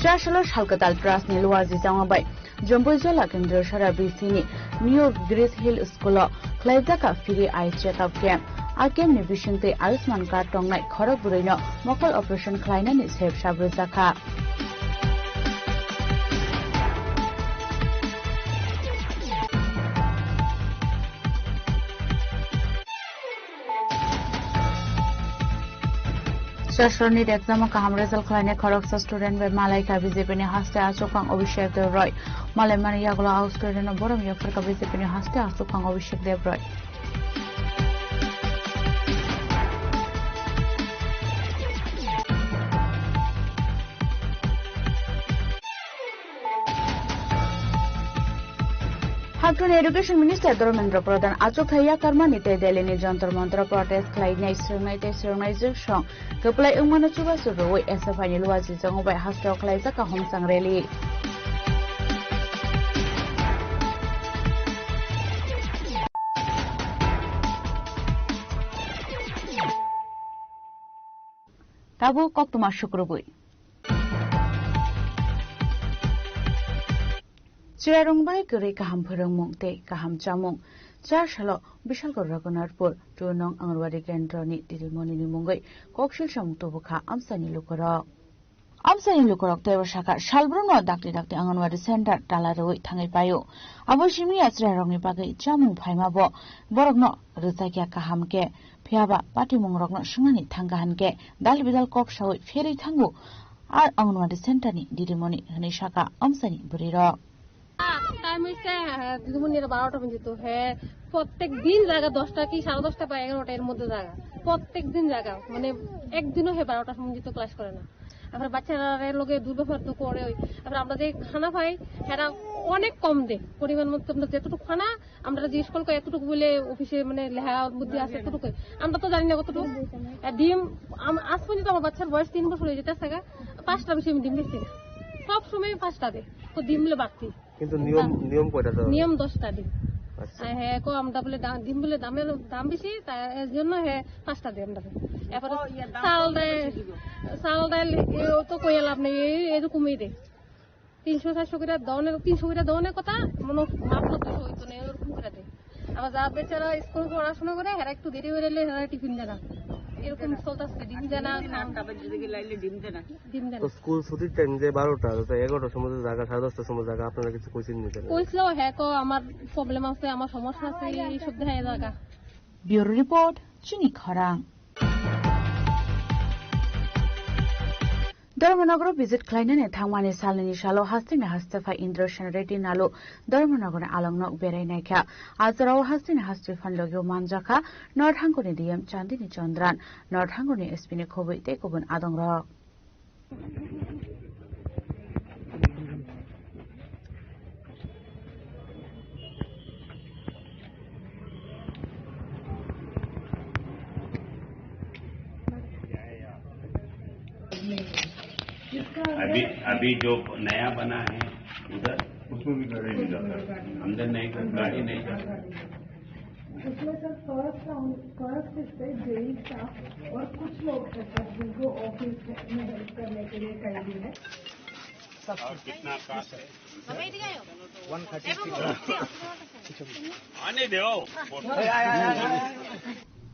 Chashalo Shalkatal Trust ni Luazi Jangabai Jambu Jala Kendra Shara BC New Grace Hill School Klaizaka Free Eye Checkup Camp Akem ni Bishinte Ayushman Card Tongnai Khorok Burino Mokol Operation Kleina ni Sep Shabruzaka Shashoni exam kaham result khlaine khoroksa student by Malaika BJP ni haste achokang Abhishek Dev Roy Malemani yaglo out student no borom yafar ka BJP ni haste achokang Abhishek Dev Roy Hatun Education Minister Dharmendra Pradhan achok thaya karma nite Delhi ni jantar mantra protest khlai nei sirnai song keplai ungmana chuba suroi SFI ni luaji jangobai hastok khlai jaka homsang rally Tabu koktuma shukrubui Chirarungbai guri kaham phurung mungte kaham chamung char shalo Bishalgor Raghunatpur 2 nong Anganwadi Kendra ni Dirilmoni ni mungoi kokshil samung tobukha amsani lukorok teba shaka shalbruno dakti Anganwadi Center talaroi thangai payo aboshimi achirarongni bagai chamung phaima bo borokno ruzakya kaham ke phiaba pati mungrokno sungani thanggahan ke dalbidal kokshawoi feri thangu ar Anganwadi Center ni Dirilmoni hani shaka amsani buriro time से दिदुमनिर 12টা পর্যন্ত হ্যাঁ প্রত্যেক দিন জায়গা 10টা কি 10:30 বা 11টা এর মধ্যে জায়গা প্রত্যেক দিন জায়গা মানে একদিনও হে 12টা পর্যন্ত ক্লাস করে না আমরা বাচ্চারা লগে দুর্ব্যবহার তো করে আমরা আমরা যে খানা পাই এরা অনেক কম দেয় পরিমাণ মতো আমরা যতটুকু খানা আমরা জিজ্ঞেস করলে এতটুকু বলে অফিসে মানে লেখার মধ্যে আছে এতটুকু আমরা তো জানি না কতটুকু ডিম আজ পর্যন্ত আমার বাচ্চার বয়স 3 বছর হয়ে যেতে থাকা 5টা বেশি আমি ডিম দিচ্ছি সব সময় 5টা দেয় তো ডিমলে বাড়তি কিন্তু নিয়ম কয়টা দাও নিয়ম 10টা দিন হ্যাঁ কো আমরা বলে ডিম বলে দাম বেশি তাই এর জন্য হ্যাঁ 5টা দিন আমরা এরপরে চাল ডাল তো কই লাভ নেই এরকমই দে 300-400 করে দাওনের কথা মনে মাত্র 200 হইতো না এরকম করে দে আবার যা বেচারা স্কুল পড়াশোনা করে এরা একটু দেরি হয়ে গেলে এরা টিফিন দেয় না এরকম চলতেছে ডিম দেয় না 8টা বাজে দিকে লাইলে ডিম দেয় না তো স্কুল ছুটির টাইম যে 12টা তো 11টার সময় জায়গা 10:30টার সময় জায়গা আপনারা কিছু কইছেন নি কইছলো হ্যাঁ কো আমার প্রবলেম আছে আমার সমস্যা আছে এই সব দেখায় জায়গা Bureau Report chini khorang Dharmanagara visit Kleinane Thangmani Salini Shalo Hastine Hastefa Indrashan Reddy Nalo Dharmanagara Alangnok Berai Naika Azarao Hastine Hastefan Logyo Manjaka Nordhangoni Diem Chandini Chandran Nordhangoni Espine Kobi Tekobun Adongrok अभी जो नया बना है उधर उसमें भी गाड़ी नहीं जाता अंदर नहीं गाड़ी नहीं जाता उसमें सर फर्स्ट से जेई स्टाफ और कुछ लोग जिनको ऑफिस में हेल्प करने के लिए कहीं भी है और कितना कास्ट है 130 आने दो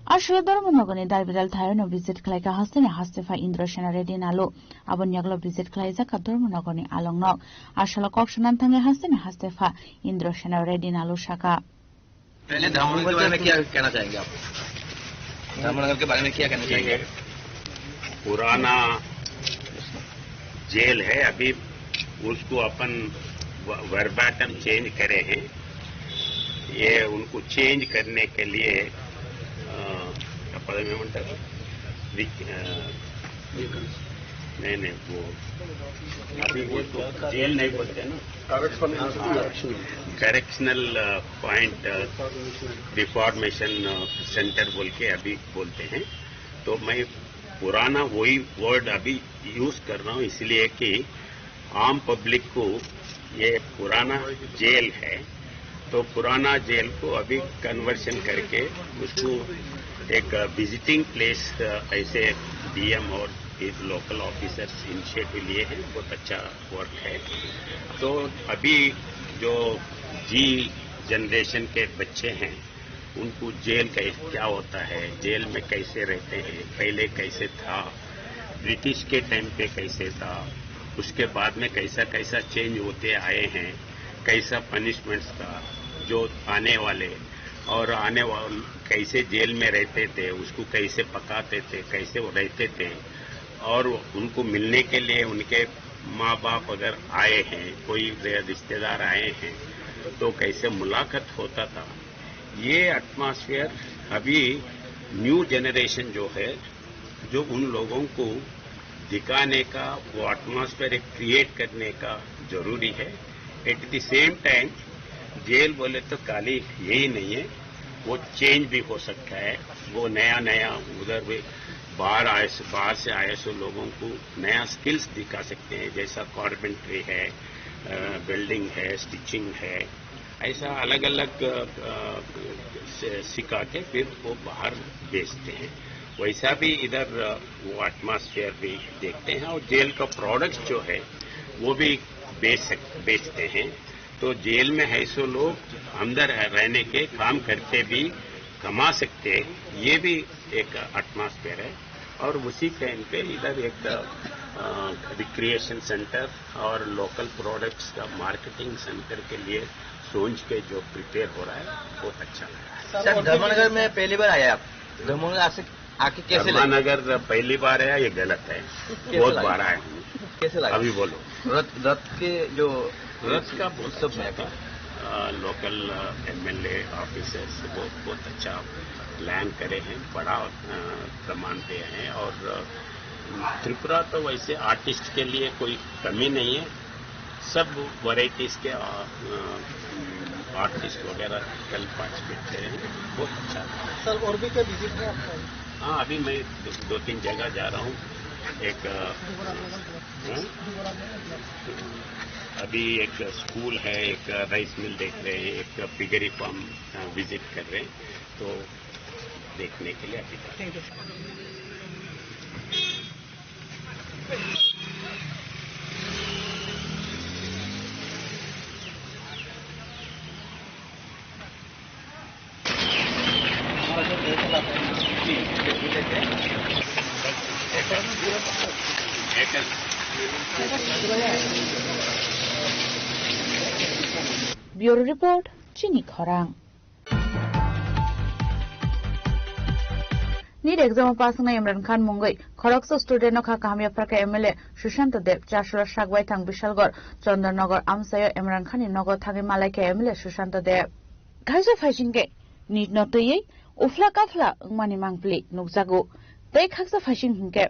Ashura Dharmanagani Darvidal Thayono visit Klaika Hastine Hastefa Indrashana Reddy Nalo Abonyaglo visit Klaizaka Dharmanagani Alangnok Ashala Kokshanan Tange Hastine Hastefa Indrashana Reddy Nalo Shaka पहले धर्मनगर के बारे में क्या कहना चाहेंगे आप धर्मनगर के बारे में क्या कहना चाहेंगे पुराना जेल है अभी उसको अपन वर्बाटम चेंज करे हैं ये उनको चेंज करने के लिए नहीं वो अभी वो तो जेल नहीं बोलते ना करेक्शनल पॉइंट रिफॉर्मेशन सेंटर बोल के अभी बोलते हैं तो मैं पुराना वही वर्ड अभी यूज कर रहा हूँ इसलिए कि आम पब्लिक को ये पुराना जेल है तो पुराना जेल को अभी कन्वर्शन करके उसको एक विजिटिंग प्लेस ऐसे डीएम और लोकल ऑफिसर्स इनिशिएटिव लिए हैं बहुत अच्छा वर्क है तो अभी जो जी जनरेशन के बच्चे हैं उनको जेल क्या होता है जेल में कैसे रहते हैं पहले कैसे था ब्रिटिश के टाइम पे कैसे था उसके बाद में कैसा कैसा चेंज होते आए हैं कैसा पनिशमेंट्स था जो आने वाले और आने वाले कैसे जेल में रहते थे उसको कैसे पकाते थे कैसे वो रहते थे और उनको मिलने के लिए उनके माँ बाप अगर आए हैं कोई रिश्तेदार आए हैं तो कैसे मुलाकात होता था ये एटमॉस्फेयर अभी न्यू जनरेशन जो है जो उन लोगों को दिखाने का वो एटमॉस्फेयर क्रिएट करने का जरूरी है at the same time jail बोले तो खाली यही नहीं है वो चेंज भी हो सकता है वो नया उधर भी बाहर से आए सो लोगों को नया स्किल्स दिखा सकते हैं जैसा कारपेंट्री है बिल्डिंग है स्टिचिंग है ऐसा अलग अलग सिखा के फिर वो बाहर बेचते हैं वैसा भी इधर वो एटमॉस्फेयर भी देखते हैं और जेल का प्रोडक्ट्स जो है वो भी बेचते हैं तो जेल में है सो लोग अंदर रहने के काम करके भी कमा सकते ये भी एक एटमॉस्फेयर है और उसी टाइम पे इधर एक रिक्रिएशन सेंटर और लोकल प्रोडक्ट्स का मार्केटिंग सेंटर के लिए सोच के जो प्रिपेयर हो रहा है बहुत अच्छा लग रहा है सर धर्मनगर में पहली बार आया आप धर्मनगर आके कैसे धर्मनगर पहली बार आया ये गलत है बहुत बार आया कैसे लगा अभी बोलो रथ के जो रथ का उत्सव में लोकल एमएलए ऑफिसर्स बहुत अच्छा प्लान करे हैं बड़ा प्रमाण पे हैं और त्रिपुरा तो वैसे आर्टिस्ट के लिए कोई कमी नहीं है सब वैरायटीज के आर्टिस्ट वगैरह कल पार्टिसिपेट करे हैं बहुत अच्छा सर और भी क्या विजिट है आपका हाँ अभी मैं 2-3 जगह जा रहा हूँ एक अभी एक स्कूल है एक राइस मिल देख रहे हैं एक पिगरी फार्म विजिट कर रहे हैं तो देखने के लिए अभी Bureau Report, Chini Khorang. NEET exam pass Imran Khan मुंगई खड़गसो स्टूडेंट खा कामिया प्रका एमएलए सुशांत देव चारसुरा सागवाई थांग विशालगढ़ चंद्रनगर आमसायो इमरान खान नगर थांगे मालायके एमएलए सुशांत देव खाइसे फाइसिंगे नीट नतयै उफ्ला काफला मानि मांगप्ली नुकजागु तै खाक्सा फाइसिं हिंके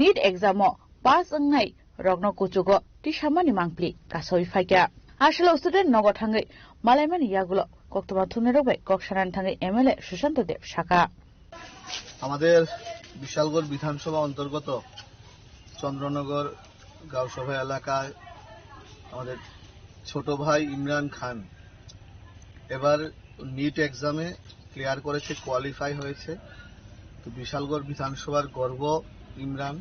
नीट एग्जाम पास अंगनाय रग्न कुचुगो टिसामानि मांगप्ली कासoi फाइका आशलो स्टूडेंट नगर थांगे मालायमानि यागुलो कक्तमा थुनेरबाय कक्सानान थांगे एमएलए सुशांत देव शाखा আমাদের বিশালগড় বিধানসভা অন্তর্গত চন্দ্রনগর গাঁওসভা এলাকায় আমাদের ছোট ভাই ইমরান খান এবার নিট এক্সামে ক্লিয়ার করেছে, কোয়ালিফাই হয়েছে। তো বিশালগড় বিধানসভার গর্ব ইমরান।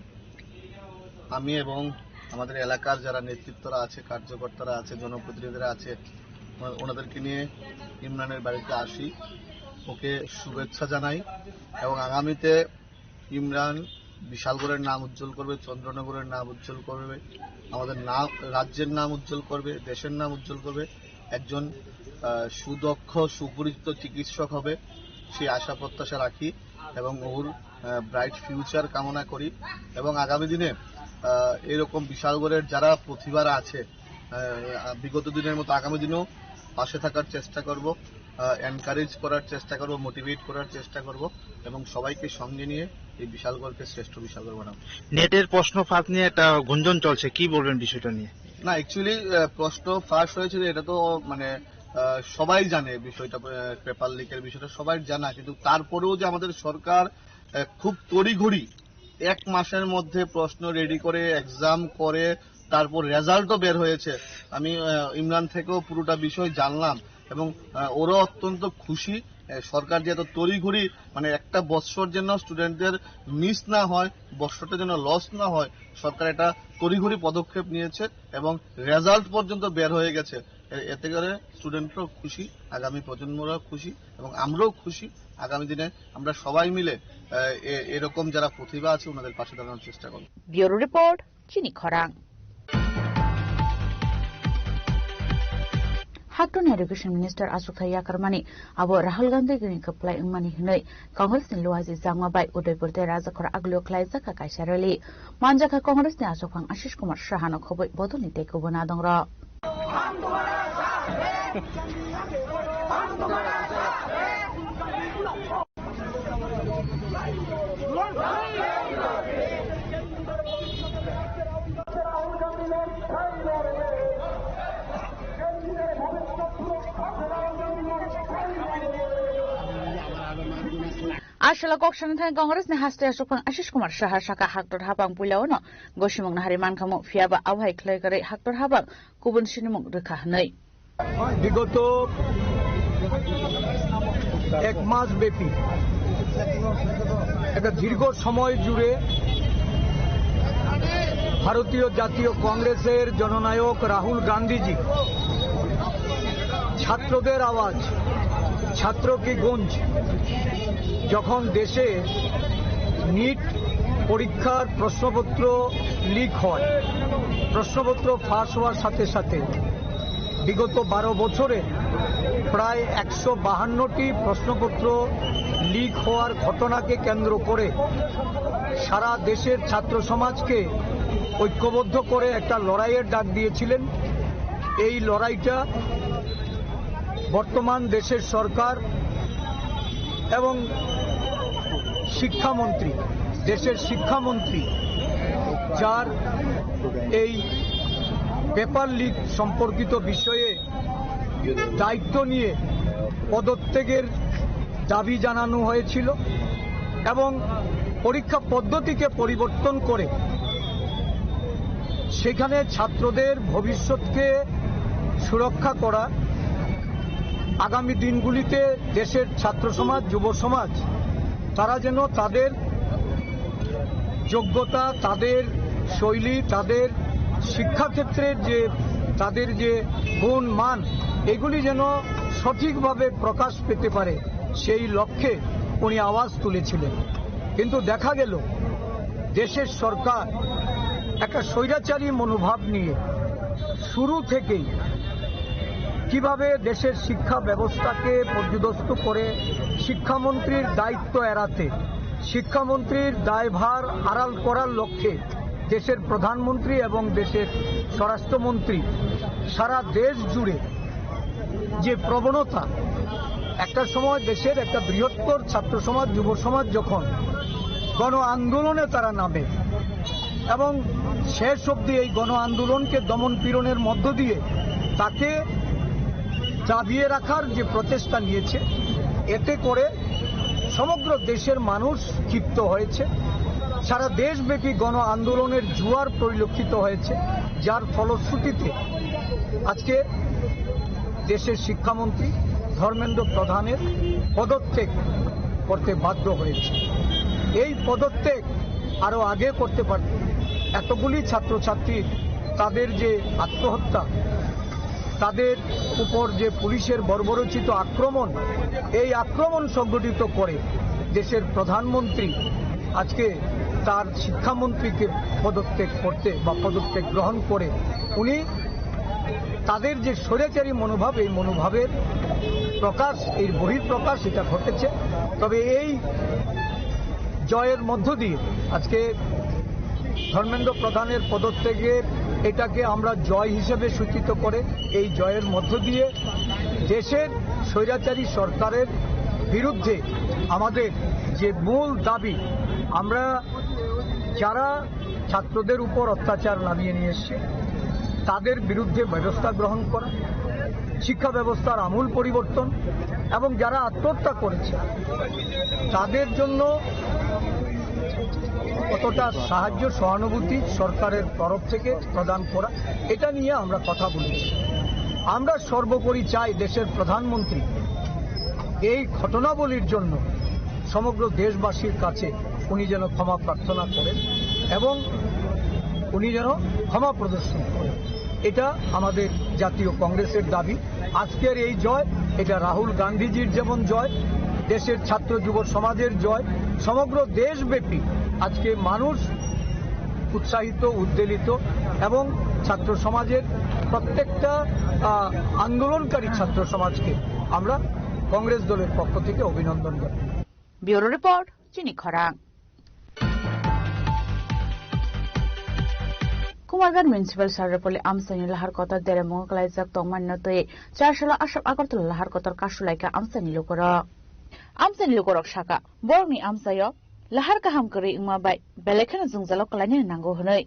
আমি এবং আমাদের এলাকার যারা নেতৃত্বরা আছে, কার্যকর্তারা আছে, জনপ্রতিনিধিরা আছে, ওনাদেরকে নিয়ে ইমরানের বাড়িতে আসি, ওকে শুভেচ্ছা জানাই এবং আগামীতে ইমরান বিশালগড়ের নাম উজ্জ্বল করবে, চন্দ্রনগরের নাম উজ্জ্বল করবে, আমাদের নাম রাজ্যের নাম উজ্জ্বল করবে, দেশের নাম উজ্জ্বল করবে, একজন সুদক্ষ সুপরিচিত চিকিৎসক হবে সেই আশা প্রত্যাশা রাখি এবং ওর ব্রাইট ফিউচার কামনা করি। এবং আগামী দিনে এরকম বিশালগড়ের যারা প্রতিভারা আছে বিগত দিনের মতো আগামী দিনেও পাশে থাকার চেষ্টা করব, এনকারেজ করার চেষ্টা করব, মোটিভেট করার চেষ্টা করব এবং সবাইকে সঙ্গে নিয়ে এই বিশালগড়কে শ্রেষ্ঠ বিশালগড় বানাবো। নেটের প্রশ্ন ফাঁস নিয়ে একটা গুঞ্জন চলছে, কি বলবেন বিষয়টা নিয়ে? না, অ্যাকচুয়ালি প্রশ্ন ফাঁস হয়েছিল এটা তো মানে সবাই জানে, বিষয়টা পেপার লিকের বিষয়টা সবাই জানা, কিন্তু তারপরেও যে আমাদের সরকার খুব তড়িঘড়ি 1 মাসের মধ্যে প্রশ্ন রেডি করে এক্সাম করে তারপর রেজাল্টও বের হয়েছে। আমি ইমরান থেকেও পুরোটা বিষয় জানলাম এবং ওরা অত্যন্ত খুশি। সরকার যে এত তড়িঘড়ি মানে একটা বৎসর যেন স্টুডেন্টদের মিস না হয়, বৎসরটা যেন লস না হয়, সরকার এটা তড়িঘড়ি পদক্ষেপ নিয়েছে এবং রেজাল্ট পর্যন্ত বের হয়ে গেছে। এতে করে স্টুডেন্টরাও খুশি, আগামী প্রজন্মরাও খুশি এবং আমরাও খুশি। আগামী দিনে আমরা সবাই মিলে এরকম যারা প্রতিভা আছে ওনাদের পাশে দাঁড়ানোর চেষ্টা করব। ব্যুরো রিপোর্ট, চিনি খরাং। Hakton Education Minister Ashok Yakarmani abo Rahul Gandhi gini kaplai ingmani hinoi Congress ni luazi Zangmabai Udaipur te Rajakor Aglo Klaiza ka Kaisharali Manjaka Congress ni Ashok Phang Ashish Kumar Shahano khoboi bodoni te kubona dongra Ashala Kokshan Than Congress ni Haste Ashok Phang Ashish Kumar Shah Shaka Haktor Habang Pulauno Goshimong Nahari Mankamo Fiaba Awhai Klaikare Haktor Habang Kubun Sinimong Rekha Nei বিগত 1 মাস ব্যাপী একটা দীর্ঘ সময় জুড়ে ভারতীয় জাতীয় কংগ্রেসের জননায়ক রাহুল গান্ধীজি ছাত্রদের আওয়াজ, ছাত্র কি গুঞ্জ, যখন দেশে নিট পরীক্ষার প্রশ্নপত্র লিক হয়, প্রশ্নপত্র ফাঁস হওয়ার সাথে সাথে বিগত 12 বছরে প্রায় 152টি প্রশ্নপত্র লিক হওয়ার ঘটনাকে কেন্দ্র করে সারা দেশের ছাত্র সমাজকে ঐক্যবদ্ধ করে একটা লড়াইয়ের ডাক দিয়েছিলেন। এই লড়াইটা বর্তমান দেশের সরকার এবং শিক্ষামন্ত্রী, দেশের শিক্ষামন্ত্রী যার এই পেপার লিক সম্পর্কিত বিষয়ে দায়িত্ব নিয়ে পদত্যাগের দাবি জানানো হয়েছিল এবং পরীক্ষা পদ্ধতিকে পরিবর্তন করে সেখানে ছাত্রদের ভবিষ্যৎকে সুরক্ষা করা, আগামী দিনগুলিতে দেশের ছাত্র সমাজ, যুব সমাজ তারা যেন তাদের যোগ্যতা, তাদের শৈলী, তাদের শিক্ষাক্ষেত্রের যে তাদের যে গুণ মান এগুলি যেন সঠিকভাবে প্রকাশ পেতে পারে, সেই লক্ষ্যে উনি আওয়াজ তুলেছিলেন। কিন্তু দেখা গেল দেশের সরকার একটা স্বৈরাচারী মনোভাব নিয়ে শুরু থেকেই কিভাবে দেশের শিক্ষা ব্যবস্থাকে পর্যদস্ত করে শিক্ষামন্ত্রীর দায়িত্ব এড়াতে শিক্ষামন্ত্রীর দায়ভার আড়াল করার লক্ষ্যে দেশের প্রধানমন্ত্রী এবং দেশের স্বরাষ্ট্রমন্ত্রী সারা দেশ জুড়ে যে প্রবণতা, একটা সময় দেশের একটা বৃহত্তর ছাত্র সমাজ যুব সমাজ যখন গণ আন্দোলনে তারা নামে এবং শেষ অবধি এই গণ আন্দোলনকে দমন পীড়নের মধ্য দিয়ে তাকে চাবিয়ে রাখার যে প্রচেষ্টা নিয়েছে, এতে করে সমগ্র দেশের মানুষ ক্ষিপ্ত হয়েছে। সারা দেশব্যাপী গণ আন্দোলনের জোয়ার পরিলক্ষিত হয়েছে, যার ফলশ্রুতিতে আজকে দেশের শিক্ষামন্ত্রী ধর্মেন্দ্র প্রধানের পদত্যাগ করতে বাধ্য হয়েছে। এই পদত্যাগ আরো আগে করতে পারত। এতগুলি ছাত্রছাত্রী তাদের যে আত্মহত্যা, তাদের উপর যে পুলিশের বর্বরোচিত আক্রমণ, এই আক্রমণ সংগঠিত করে দেশের প্রধানমন্ত্রী আজকে তার শিক্ষামন্ত্রীকে পদত্যাগ করতে বা পদত্যাগ গ্রহণ করে উনি তাদের যে স্বৈরাচারী মনোভাব, এই মনোভাবের প্রকাশ, এই বহিঃপ্রকাশ এটা ঘটেছে। তবে এই জয়ের মধ্য দিয়ে আজকে ধর্মেন্দ্র প্রধানের পদত্যাগের এটাকে আমরা জয় হিসেবে সূচিত করে এই জয়ের মধ্য দিয়ে দেশের স্বৈরাচারী সরকারের বিরুদ্ধে আমাদের যে মূল দাবি, আমরা যারা ছাত্রদের উপর অত্যাচার নামিয়ে নিয়ে এসছে তাদের বিরুদ্ধে ব্যবস্থা গ্রহণ করা, শিক্ষা ব্যবস্থার আমূল পরিবর্তন এবং যারা আত্মহত্যা করেছে তাদের জন্য কতটা সাহায্য সহানুভূতি সরকারের তরফ থেকে প্রদান করা, এটা নিয়ে আমরা কথা বলেছি। আমরা সর্বোপরি চাই দেশের প্রধানমন্ত্রী এই ঘটনাবলীর জন্য সমগ্র দেশবাসীর কাছে উনি যেন ক্ষমা প্রার্থনা করেন এবং উনি যেন ক্ষমা প্রদর্শন করেন। এটা আমাদের জাতীয় কংগ্রেসের দাবি। আজকের এই জয়, এটা রাহুল গান্ধীজির যেমন জয়, দেশের ছাত্র যুব সমাজের জয়, সমগ্র দেশব্যাপী আজকে মানুষ উৎসাহিত, উদ্বেলিত এবং ছাত্র সমাজের প্রত্যেকটা আন্দোলনকারী ছাত্র সমাজকে আমরা কংগ্রেস দলের পক্ষ থেকে অভিনন্দন জানাই। ব্যুরো রিপোর্ট, চিনি খরাং। কুমারঘাট মিউনিসিপাল সার্ভেপল্লী আমসানি লাহার কতর দেরে মঙ্গলাইজাক তংমান্যতয়ে চারশালা আসাম আগরতলা লাহার কতর কাশুলাইকা আমসানি লুকরক শাখা বরংনি আমসায় লাহার কাহাম করে ইংমা বাই বেলেখানে জংজালাव कलायनो नांगौ हनै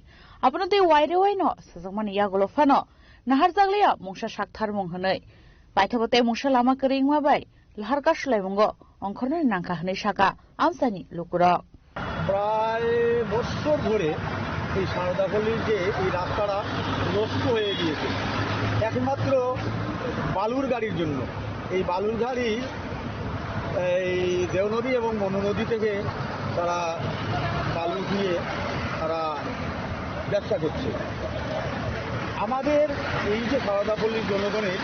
आपनो दे वाइरे वाइनो सजंमानि यागलो फानो नाहार जागलिया मुंसा साकथार मुं हनै बायथबते मुंसा लामा करे इংমা बाय लाहार काशुलाय मुंगो अंखरनो नांका हनै शाखा আমসানি লুকরক। প্রায় বছর ধরে এই সারদাপল্লীর যে এই রাস্তাটা নষ্ট হয়ে গিয়েছে একমাত্র বালুর গাড়ির জন্য। এই বালুর গাড়ি এই দেওনদী এবং মনোনদী থেকে তারা বালু দিয়ে তারা ব্যবসা করছে। আমাদের এই যে সারদাপল্লীর জনগণের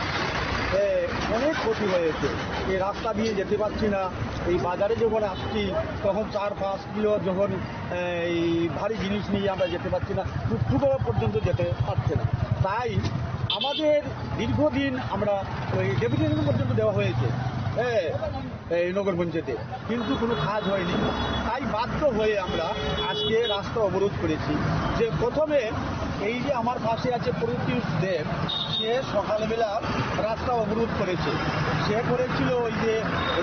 অনেক ক্ষতি হয়েছে। এই রাস্তা দিয়ে যেতে পারছি না, এই বাজারে যখন আসছি তখন 4-5 কিলো যখন এই ভারী জিনিস নিয়ে আমরা যেতে পারছি না, টুকটুকো পর্যন্ত যেতে পারছে না। তাই আমাদের দীর্ঘদিন আমরা ওই ডেপুটেশন পর্যন্ত দেওয়া হয়েছে এই নগর পঞ্চায়েতে, কিন্তু কোনো কাজ হয়নি। তাই বাধ্য হয়ে আমরা আজকে রাস্তা অবরোধ করেছি। যে প্রথমে এই যে আমার পাশে আছে প্রত্যুষ দেব, সে সকালবেলা রাস্তা অবরোধ করেছে। সে করেছিল ওই যে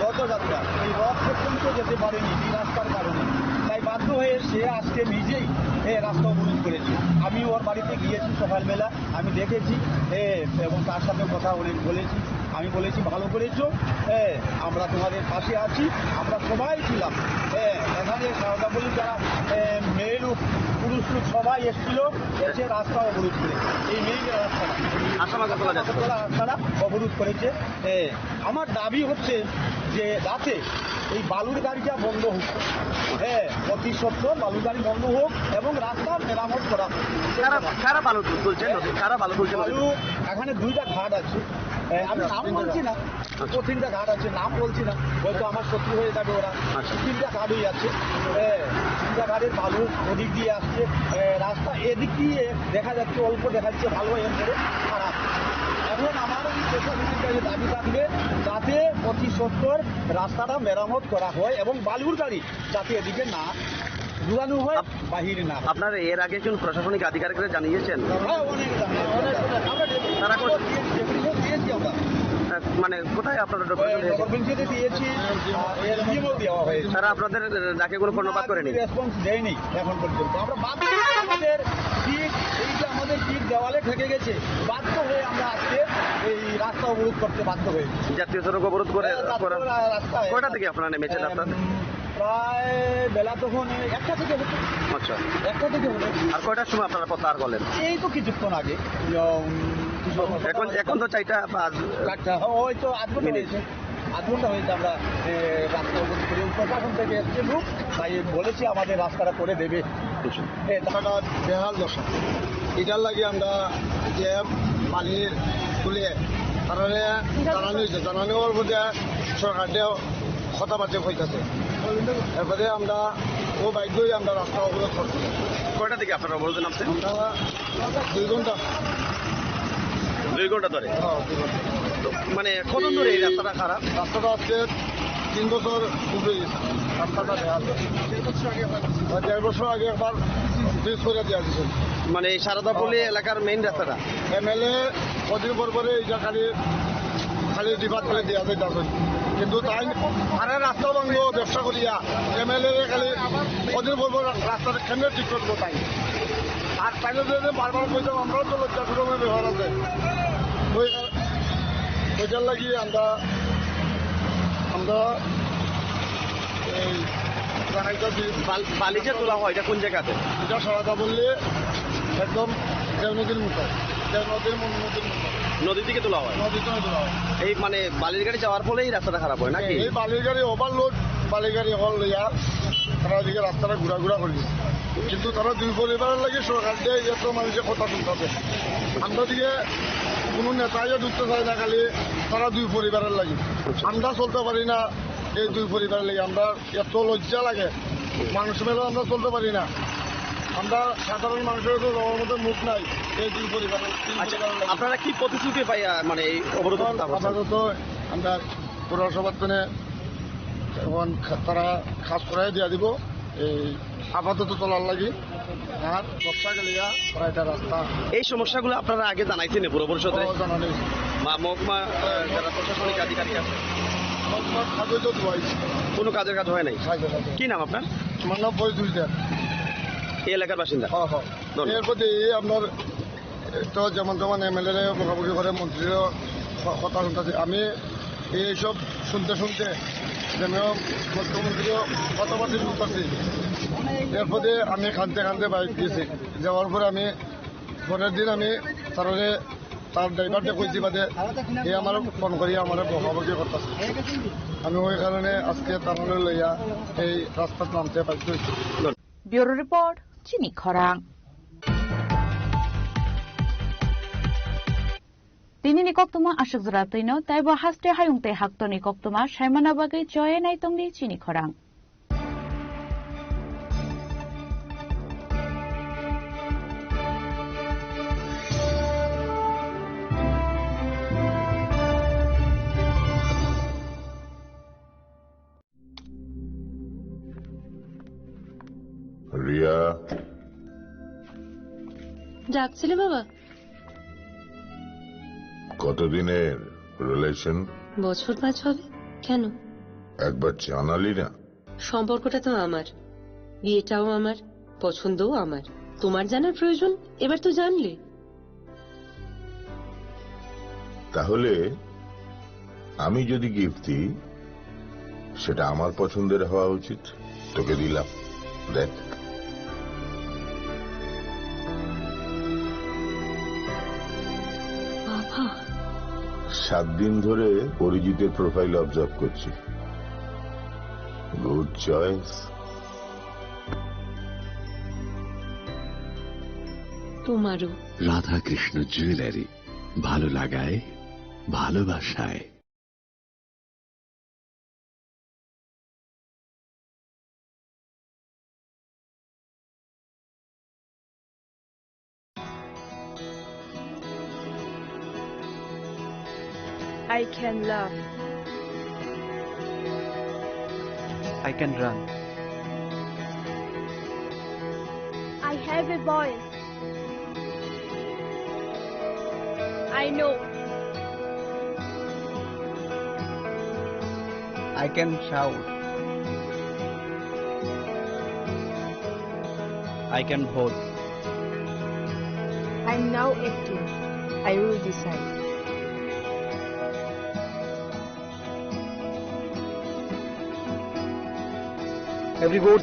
রথযাত্রা, এই রথ পর্যন্ত যেতে পারেনি এই রাস্তার কারণে। তাই বাধ্য হয়ে সে আজকে নিজেই রাস্তা অবরোধ করেছে। আমি ওর বাড়িতে গিয়েছি সকালবেলা, আমি দেখেছি এবং তার সাথে কথা বলেছি। আমি বলেছি ভালো করেছো, আমরা তোমাদের পাশে আছি। আমরা সবাই ছিলাম এখানে সারদাপল্লী যারা মেয়ে লোক পুরুষ লোক সবাই এসেছিল, এসে রাস্তা অবরোধ করে এই মেইন রাস্তাটা অবরোধ করেছে। আমার দাবি হচ্ছে যে যাতে এই বালুর গাড়িটা বন্ধ হোক, অতি সত্ত্বর বালুর গাড়ি বন্ধ হোক এবং রাস্তা মেরামত করা হোক। বালু এখানে 2টা ঘাট আছে, আমি নাম বলছি না, 3টা ঘাট আছে, নাম বলছি না, হয়তো আমার শত্রু হয়ে যাবে ওরা। 3টা ঘাটই আছে, 3টা ঘাটের বালু ওদিক দিয়ে আসছে। রাস্তা এদিক দিয়ে দেখা যাচ্ছে অল্প দেখা যাচ্ছে ভালো, এরপরে খারাপ। এখন আমার প্রশাসনের কাছে দাবি থাকবে যাতে অতি সত্বর রাস্তাটা মেরামত করা হয় এবং বালুর গাড়ি যাতে এদিকে না ঘুরানো হয়, বাহিরে না। আপনার এর আগে কোন প্রশাসনিক আধিকারিকরা জানিয়েছেন? হ্যাঁ, অনেক তারা দিয়েছি আমরা, মানে কোথায় আপনারা গভর্নমেন্টকে দিয়েছি, দেওয়া হয়েছে। তারা আপনাদের ডাকে কোনো কর্ণপাত করেনি, রেসপন্স দেয়নি এখন পর্যন্ত। আমরা বাধ্য হয়ে আমাদের দিক, এই যে আমাদের দিক দেওয়ালে ঠেকে গেছে, বাধ্য হয়ে আমরা আজকে এই রাস্তা অবরোধ করতে বাধ্য হয়েছি। জাতীয় সড়ক অবরোধ করে রাস্তায় কয়টা থেকে আপনারা নেমেছেন? আপনার প্রায় বেলা তখন 1টা থেকে হতো। আচ্ছা, 1টা থেকে হলো। আর কয়টার সময় আপনারা প্রত্যাহার করলেন? এই তো কিছুক্ষণ আগে। এখন তো 4টা হয়তো আধ ঘন্টা হয়েছে, আমরা রাস্তা অবরোধ করি। প্রশাসন থেকে এসছে লোক, তাই বলেছি আমাদের রাস্তাটা করে দেবে। টাকাটা বেহাল দশা, এটার লাগে আমরা যে পানির তুলে কারণে জানানোর মধ্যে সরকারটাও কথাবার্তা হইতেছে। এরপরে আমরা ও বাইকই আমরা রাস্তা অবরোধ করছি। কয়টা থেকে আপনারা অবরোধে নামছেন? 2 ঘন্টা। 2 ঘন্টা ধরে? মানে কত দূরে এই রাস্তাটা খারাপ? রাস্তাটা আজকে 3 বছর উপরে রাস্তাটা বেহাল। 1.5 বছর আগে একবার ব্রিজ করে দেওয়া দিয়েছে। মানে এই সারদাপল্লী এলাকার মেইন রাস্তাটা MLA কদিন পরে এইটা খালি ডিভাইড করে দেওয়া যায় তারপরে, কিন্তু তাই আরে রাস্তা বন্ধ ব্যবসা করিয়া MLA খালি কদিন পর রাস্তাটা কেমনে ঠিক করবো তাই। আর তাইলে যদি বারবার বলতাম আমরাও তো লজ্জাশরমের ব্যবহার আছে, ওইটার লাগিয়ে আমরা এই বালিজে তোলা হয়। এটা কোন জায়গাতে? এটা সারাদা বললে একদম দেবনদীর মতো, নদী থেকে তোলা হয়। এই মানে বালির গাড়ি যাওয়ার ফলে এই রাস্তাটা খারাপ হয় নাকি? এই বালির গাড়ি ওভারলোড, বালির গাড়ি হল লইয়া তারা দিকে রাস্তাটা ঘুরা করি, কিন্তু তারা 2 পরিবারের লাগে সরকার দিয়ে এত মানুষের কথা শুনতে হবে। আমরা দিকে কোনো নেতাই ঢুকতে চায় না, খালি তারা 2 পরিবারের লাগে। আমরা চলতে পারি না এই 2 পরিবারের লাগে, আমরা এত লজ্জা লাগে, মানুষ মেলে আমরা চলতে পারি না। আমরা সাধারণ মানুষের তো যাওয়ার মতো মুখ নাই এই 2 পরিবারের। আপনারা কি প্রতিশ্রুতি পাই মানে এই অবরোধ? আপাতত আমরা পৌরসভার জন্য এখন তারা কাজ করাই দিয়া দিব, এই আপাতত চলার লাগি। আর বর্ষা গেলিয়া এটা রাস্তা। এই সমস্যাগুলো আপনারা আগে জানাইছেন পুরো পরিষদে? জানানি। মহকুমা যারা প্রশাসনিক আধিকারিক আছে কোনো কাজের কাজ হয় নাই? কি নাম আপনার? আমার নাম ফরিদুল। এই এলাকার বাসিন্দা? এরপরে আপনার তো যেমন MLA বকাবকি করে, মন্ত্রীরও কথা শুনতেছে। আমি এইসব শুনতে যেন মুখ্যমন্ত্রীও কথাবার্তা শুনতেছি। এরপরে আমি কানতে বাইক দিয়েছি, যাওয়ার পরে আমি পরের দিন আমি তার ড্রাইভারটা কইছি বাদে এ আমার ফোন করিয়া আমার বকাবকি করতেছে। আমি ওই কারণে আজকে তার লইয়া এই রাস্তার নামতে পারছি। ব্যুরো রিপোর্ট, চিনি খরাং। Tinini koktuma ashik zuratino, taibo haste hayungte haktoni koktuma, shaimana bagai joye naitongdi chini khorang. Riya, ডাকছিলে বাবা? কতদিনের রিলেশন? বছর 5 হবে। কেন? একবার জানালি না? সম্পর্কটা তো আমার, বিয়েটাও আমার, পছন্দও আমার। তোমার জানার প্রয়োজন এবার তো জানলে। তাহলে আমি যদি গিফট দিই সেটা আমার পছন্দের হওয়া উচিত। তোকে দিলাম, দেখ। বাবা, 7 দিন ধরে অরিজিতের প্রোফাইল অবজার্ভ করছি। Good choice. তোমারও। রাধা কৃষ্ণ জুয়েলারি, ভালো লাগায় ভালোবাসায়। I can love. I can run. I have a voice. I know. I can shout. I can vote. I'm now acting. I will decide. Every vote